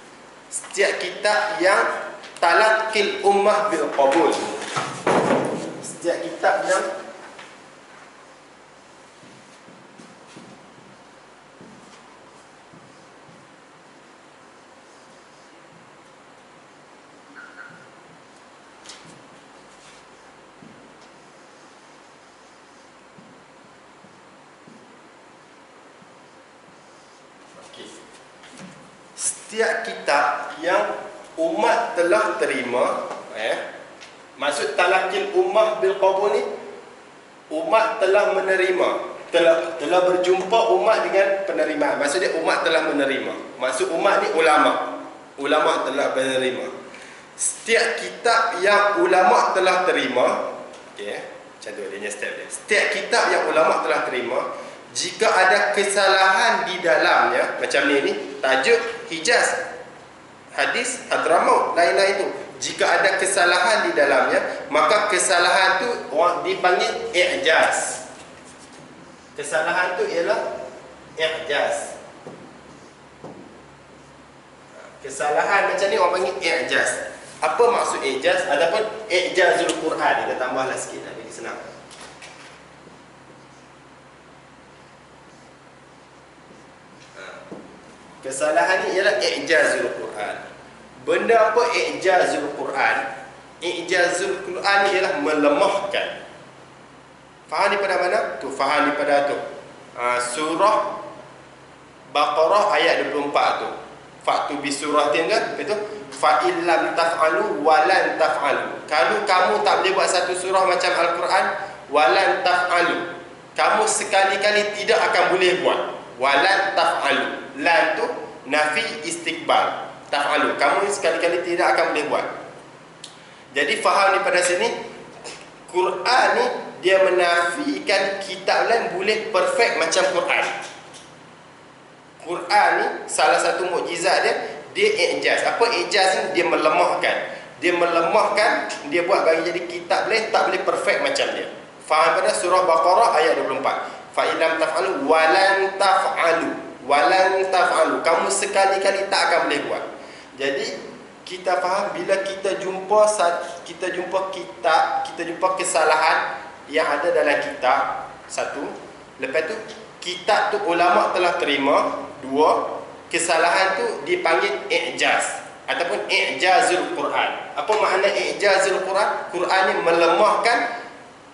Setiap kitab yang talaqil ummah bil qabul. Setiap kitab yang setiap kitab yang umat telah terima, maksud talaqil ummah bil qabul ni, umat telah menerima, telah berjumpa umat dengan penerimaan. Maksudnya umat telah menerima. Maksud umat ni ulama telah menerima. Setiap kitab yang ulama telah terima, okey, macam tu dia step dia. Setiap kitab yang ulama telah terima, jika ada kesalahan di dalamnya, macam ni tajuk Hijaz, hadis Hadramaut, lain-lain tu. Jika ada kesalahan di dalamnya, maka kesalahan tu orang dipanggil i'jaz. Kesalahan tu ialah i'jaz. Kesalahan macam ni orang panggil i'jaz. Apa maksud i'jaz? Adapun i'jazul Quran, kita tambahlah sikit lagi senang. Kesalahan ni ialah i'jazul Quran. Benda apa i'jazul Quran? I'jazul Quran ni ialah melemahkan. Faham daripada mana? Tu faham daripada tu. Surah Baqarah ayat 24 tu. Fa'tu bi suratin kan? Betul? Fa illam taf'alu walan taf'alu. Kalau kamu tak boleh buat satu surah macam Al-Quran, walan taf'alu, kamu sekali-kali tidak akan boleh buat. Walan taf'alu. Lan tu nafi istiqbal. Taf'alu, kamu sekali-kali tidak akan boleh buat. Jadi faham daripada sini, Quran ni dia menafikan kitab lain boleh perfect macam Quran. Quran ni salah satu mukjizat dia i'jaz. Apa i'jaz ni? Dia melemahkan. Dia buat bagi jadi kitab lain tak boleh perfect macam dia. Faham pada surah Baqarah ayat 24. Fa illam taf'alu walan taf'alu. Walan taf'alu. Kamu sekali-kali tak akan boleh buat. Jadi kita faham bila kita jumpa kesalahan yang ada dalam kitab, satu. Lepas tu kitab tu ulama telah terima. Dua, kesalahan tu dipanggil i'jaz ataupun i'jazul Quran. Apa makna i'jazul Quran? Quran ni melemahkan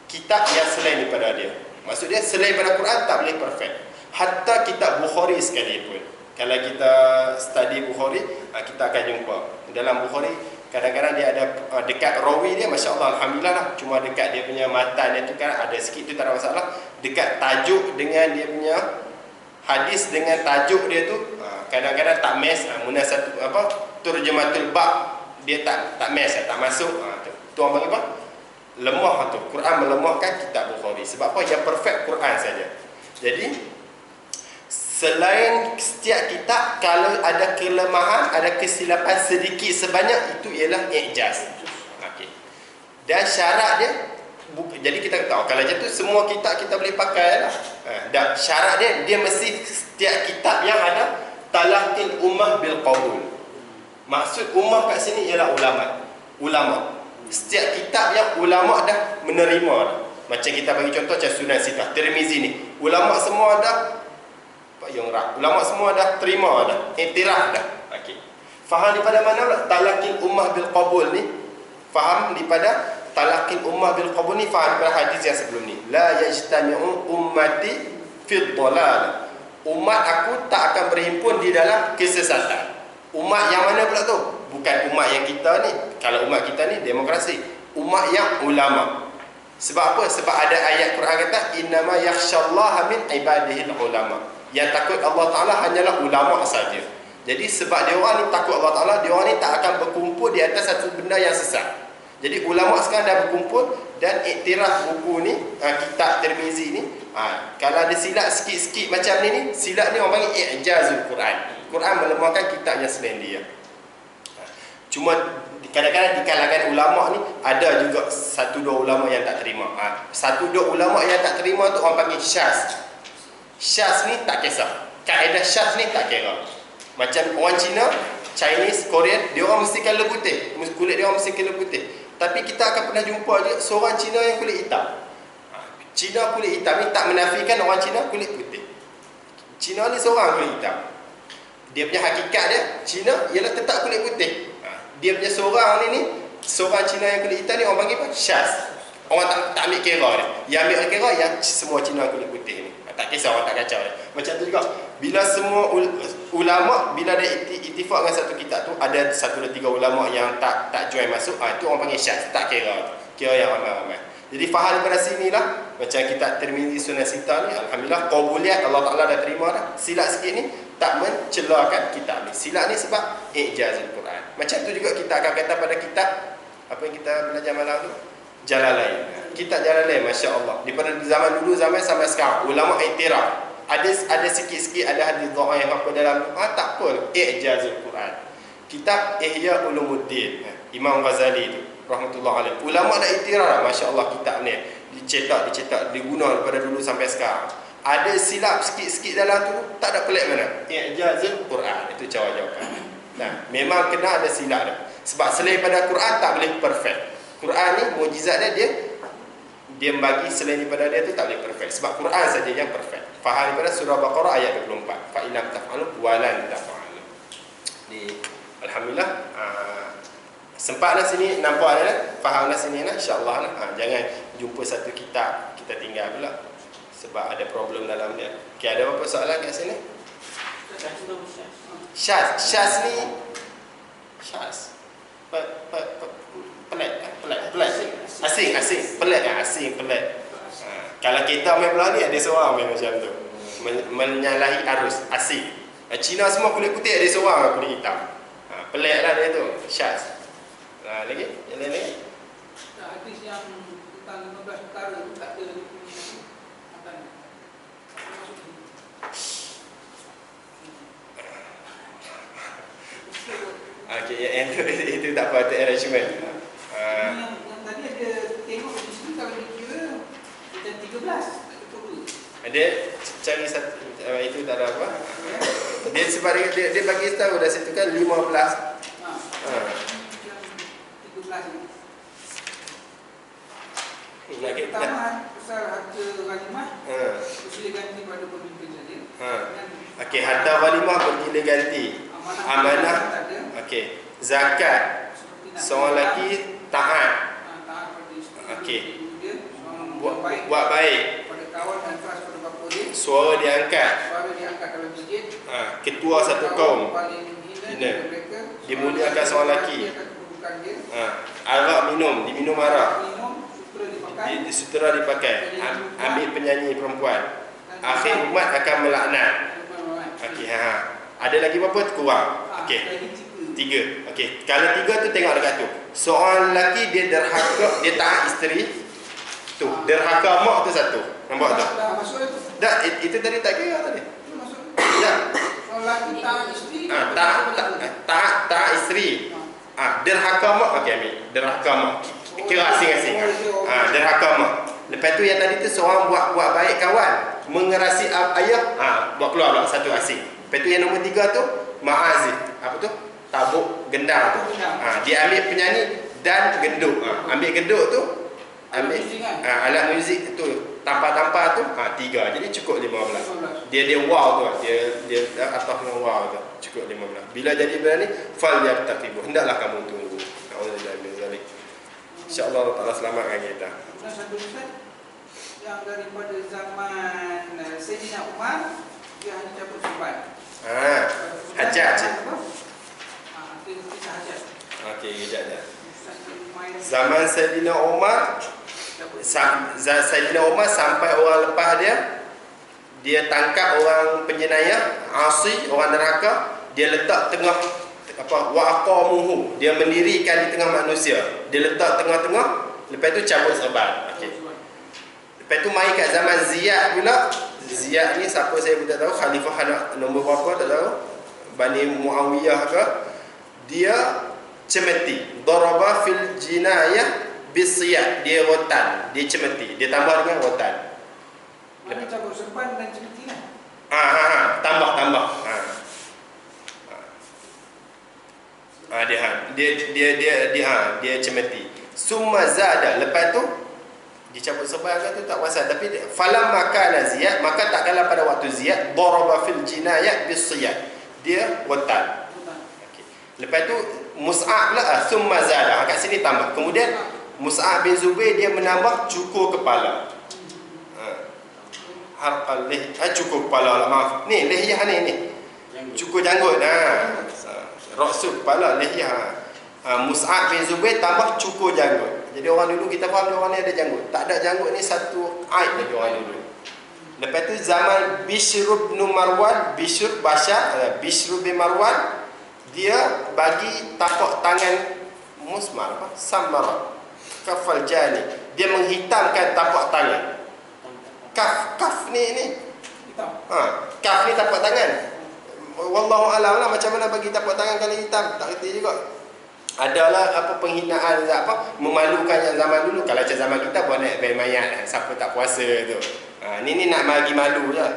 kitab yang selain daripada dia. Maksud dia selain daripada Quran tak boleh perfect. Hatta kitab Bukhari sekalipun. Kalau kita study Bukhari, kita akan jumpa dalam Bukhari kadang-kadang dia ada dekat rawi dia, masya-Allah, alhamdulillah lah. Cuma dekat dia punya matan dia tu kan ada sikit tu tak ada masalah. Dekat tajuk dengan dia punya hadis dengan tajuk dia tu kadang-kadang tak match. Munasatu turjamatul bab dia tak match, tak masuk. Tu orang panggil apa? Lemah tu. Quran melemahkan kitab Bukhari. Sebab apa? Yang perfect Quran saja. Jadi selain setiap kitab, kalau ada kelemahan, ada kesilapan sedikit sebanyak, itu ialah i'jaz. Okey. Dan syarat dia, jadi kita tahu kalau macam tu semua kitab kita boleh pakai lah. Dan syarat dia mesti setiap kitab yang ada talaqil ummah bil qabul. Maksud ummah kat sini ialah ulama. Setiap kitab yang ulama dah menerima dah. Macam kita bagi contoh macam Sunan Sitah, Tirmizi ni, ulama semua dah ulama semua dah terima dah, iktiraf dah. Okey. Faham daripada mana pula talaqil ummah bil qabul ni? Faham daripada talaqil ummah bil qabul ni, faham daripada hadis yang sebelum ni. La yajtami'u ummati fi dhalal. Umat aku tak akan berhimpun di dalam kesesatan. Umat yang mana pula tu? Bukan umat yang kita ni. Kalau umat kita ni demokrasi. Umat yang ulama. Sebab apa? Sebab ada ayat Quran kata innama yakhsyallaha min ibadihil ulama. Yang takut Allah Ta'ala hanyalah ulama saja. Jadi sebab dia orang ni takut Allah Ta'ala, dia orang ni tak akan berkumpul di atas satu benda yang sesat. Jadi ulama sekarang dah berkumpul dan iktiraf buku ni, kitab Tirmizi ni, kalau ada silap sikit-sikit macam ni, silap ni orang panggil i'jazul Quran. Quran melemahkan kitab yang selain dia. Cuma kadang-kadang di kalangan ulama ni ada juga satu dua ulama yang tak terima. Satu dua ulama yang tak terima tu orang panggil syaz. Syaz ni tak kisah. Kaedah syaz ni tak kira. Macam orang Cina, Chinese, Korean, dia orang mesti color putih. Kulit dia orang mesti color putih. Tapi kita akan pernah jumpa je seorang Cina yang kulit hitam. Cina kulit hitam ni tak menafikan orang Cina kulit putih. Cina ni seorang kulit hitam. Dia punya hakikat dia, Cina ialah tetap kulit putih. Dia punya seorang ni seorang Cina yang kulit hitam ni orang panggil apa? Syaz. Orang tak ambil kira dia. Yang ambil kira yang semua Cina kulit putih ni. Tak kisah, orang tak kacau dia. Macam tu juga, bila semua ulama, bila ada ittifaq dengan satu kitab tu, ada satu dan tiga ulama yang tak join masuk, itu orang panggil syaz. Tak kira yang ramai-ramai. Jadi faham daripada sini lah, macam kitab Tirmizi, Sunan Sitah ni, alhamdulillah qabuliat Allah Ta'ala dah terima dah. Silap sikit ni tak mencelakan kitab ni. Silap ni sebab i'jazul Quran. Macam tu juga kita akan kata pada kitab apa yang kita belajar malam tu, Jalalain. Kitab Jalalain, Masya Allah, daripada zaman dulu sampai sekarang, ulama iktiraf. Ada sikit-sikit ada hadis doa yang apa dalam, tak apa, i'jazul Quran. Kitab Ihya Ulumuddin, Imam Ghazali tu rahmatullah alaih, ulama dah iktiraf, Masya Allah, kitab ni dicetak, diguna daripada dulu sampai sekarang. Ada silap sikit-sikit dalam tu, tak ada pelik mana. I'jazul Quran, itu cara jawapan. Nah, memang kena ada silap dah. Sebab selain pada Quran tak boleh perfect. Quran ni mukjizat dia bagi selain daripada dia tu tak boleh perfect. Sebab Quran saja yang perfect. Faham daripada surah Baqarah ayat 24. Fa illam taf'alu wa lan taf'alu. Ni alhamdulillah sempatlah sini nampak dah, fahamlah sini lah, insya-Allah lah. Jangan jumpa satu kitab kita tinggal pula sebab ada problem dalam dia. Okey, ada apa soalan kat sini? Syaz ni Syaz pelik asing pelik. Kalau kita main bola ni ada seorang main macam tu, menyalahi arus, asing. Cina semua kulit putih, ada seorang kulit hitam. Pelik lah dia tu, Syaz. Lagi? Yang lain lagi?
Hadis yang tentang 15 perkara tu tak ada
okey, yang itu tak apa, itu arrangement.
Yang tadi ada tengok di sini kalau dikira macam 13 tak cukup.
Dia cari satu, itu tak ada apa. Dia sebab dia bagi tahu dah situ kan 15.
13 ni.
Pertama
pasal harta walimah, bergila ganti pada pemimpin saja.
Okey, harta walimah bergila ganti. Amanah. Okey, zakat. Seorang lelaki taat. Okey. Buat baik.
Pada kawan dan kelas pada bapa dia.
Suara diangkat.
Dalam masjid.
Ketua satu kaum.
Hina.
Dimuliakan seorang lelaki. Arak diminum arak. Sutera dipakai. Ambil penyanyi perempuan. Akhir umat akan melaknat. Okey, ada lagi berapa? Kurang. Okey. 3. Okey. Okey, kalau 3 tu tengok dekat tu. Seorang lelaki dia derhaka, dia taat isteri. Tu, derhaka mak tu satu. Nampak tak?
Dah masuk itu.
Tak, itu tadi tak kira tadi.
Itu masuk.
Ya.
Kalau lelaki taat isteri.
Taat isteri. Derhaka mak, okey ambil. Derhaka mak. Kira asing-asing. Derhaka mak. Lepas tu yang tadi tu seorang buat baik kawan, mengerasi ayah, buat keluar pula satu asing. Lepas tu yang nombor 3 tu ma'azif. Apa tu? Tabuk gendang tu. Dia ambil penyanyi dan genduk. Ambil genduk tu, ambil alat muzik tu, tampar-tampar tu, 3. Jadi cukup 15. Dia wow tu. Dia atas dengan wow tu. Cukup 15. Bila jadi berani, fal yartaqibu. Hendaklah kamu tunggu. Auzubillahi min zalik. InsyaAllah Allah Ta'ala selamatkan kita.
Kemudian satu ustaz yang daripada zaman Sayyidina Umar, dia hanya cabut serban.
Hajat je.
Kisah hajat.
Okey, kejap. Zaman Sayyidina Umar, Sayyidina Umar sampai orang lepas dia tangkap orang penjenayah, asi, orang neraka, dia letak tengah waqamuhu, dia mendirikan di tengah manusia, dia letak tengah-tengah, lepas tu cabut serban. Okey. Lepas tu mai kat zaman Ziyad pula. Ziyad ni siapa saya pun tak tahu, khalifah nombor berapa tak tahu, Bani Muawiyah ke. Dia cemeti, daraba fil jinayah bisiyad, dia rotan, dia cemeti, dia tambah dengan rotan.
Mana cabut serban dan cemeti lah.
Tambah. Dia cemeti. Summa zada, lepas tu dia cabut serban kan tu tak puasa, tapi falam makana Ziyad, maka tak kala pada waktu Ziyad, daraba fil jinayah bisiyad, dia rotan. Okey. Lepas tu Mus'ab pula summa zada, kat sini tambah. Kemudian Mus'ab bin Zubair dia menambah cukur kepala. Harqal lih, cukur kepala lah, maaf. Ni lihyah ni. Cukur janggut. Rasul kepala, lihyah. Mus'ab bin Zubair tambah cukur janggut. Jadi orang dulu kita faham dia orang ni ada janggut. Tak ada janggut ni satu aib bagi orang dulu. Lepas tu zaman Bishr bin Marwan, Bishr bin Marwan, dia bagi tapak tangan musmar samar kafal jani, dia menghitamkan tapak tangan. Kaf ni kaf ni tapak tangan. Wallahu alam lah macam mana bagi tapak tangan kalau hitam, tak reti juga. Adalah penghinaan, memalukan yang zaman dulu. Kalau macam zaman kita buat naik bel mayat, siapa tak puasa tu. Ni nak bagi malu je.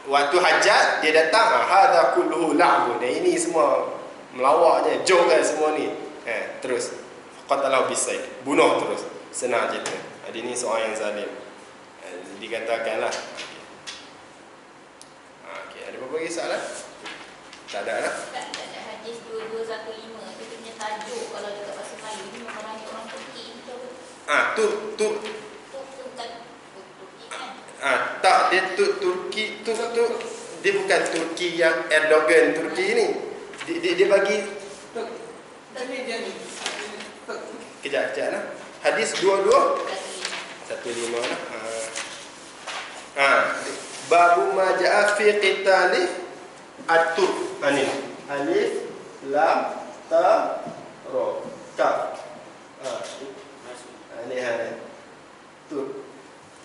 Waktu hajat dia datang, hadza kulluhu la'bun. Ini semua melawak je, joke kan semua ni. Terus qatalahu bisayf, bunuh terus. Senang cerita. Dia ni seorang yang zalim. Dikatakanlah. Okey, ada apa lagi soalan? Tak ada lah.
Tak ada hadis 2215 itu punya tajuk kalau dekat bahasa Melayu ni orang Turki itu.
Tu tak, dia Turki tu dia bukan Turki yang Erdogan Turki ni. Dia bagi kejap lah. Hadis 22 15 lah. Babu ma ja'a fi qitali at-tur. Ni alif lam ta ra kaf.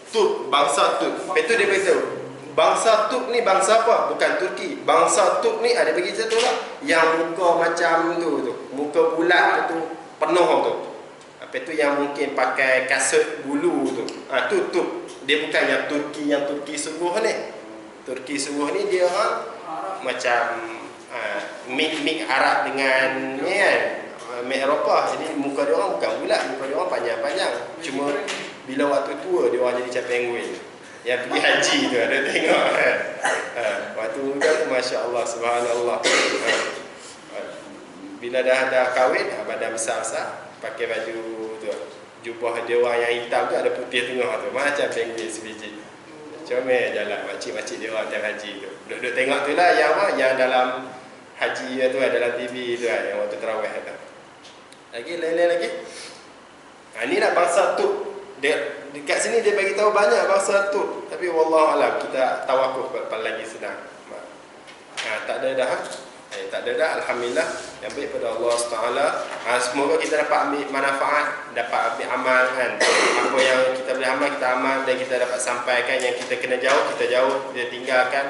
Turk, bangsa Turk. Itu dia beritahu. Bangsa Turk ni bangsa apa? Bukan Turki. Bangsa Turk ni ada bagi satu lah, yang muka macam tu. Muka bulat tu penuh tu. Apa tu yang mungkin pakai kasut bulu tu. Tu Turk. Dia bukan yang Turki sungguh ni. Turki sungguh ni dia macam mix Arab dengan ni kan, mix Eropah. Jadi muka dia orang bukan bulat, muka dia orang panjang-panjang. Cuma bila waktu tua dia orang jadi macam penguin. Yang pergi haji tu ada tengok kan. Waktu muda tu masya-Allah, subhanallah. Bila dah kahwin, badan besar-besar, pakai baju tu, jubah dia orang yang hitam tu ada putih tengah tu, macam penguin sebiji. Comel jalan makcik-makcik dia orang tiap haji tu. Duduk tengok tu lah yang dalam haji tu, dalam TV tu yang waktu tarawih tu. Lagi lain-lain lagi. Ni nak bangsa tu. Dekat sini dia bagi tahu banyak bangsa tu, tapi wallahu alam kita tawakuf lagi senang. Tak ada dah. tak ada dah, alhamdulillah, yang baik pada Allah SWT. Semoga kita dapat ambil manfaat, dapat ambil amal kan. Apa yang kita boleh amal, kita amal, dan kita dapat sampaikan. Yang kita kena jauh, kita jauh, kita tinggalkan,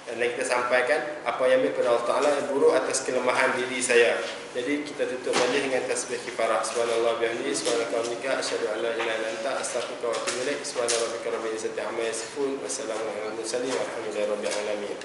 dan kita sampaikan. Apa yang baik pada Allah Ta'ala, yang buruk atas kelemahan diri saya. Jadi kita tutup majlis dengan tasbih kifarah. Subhanallah bihamdihi, subhanakallahumma asyhadu an la ilaha illa anta, astaghfiruka wa atubu ilaik. Subhana rabbika rabbil izzati amma yasifun, wassalamu ala al mursalin, walhamdulillahi rabbil alamin.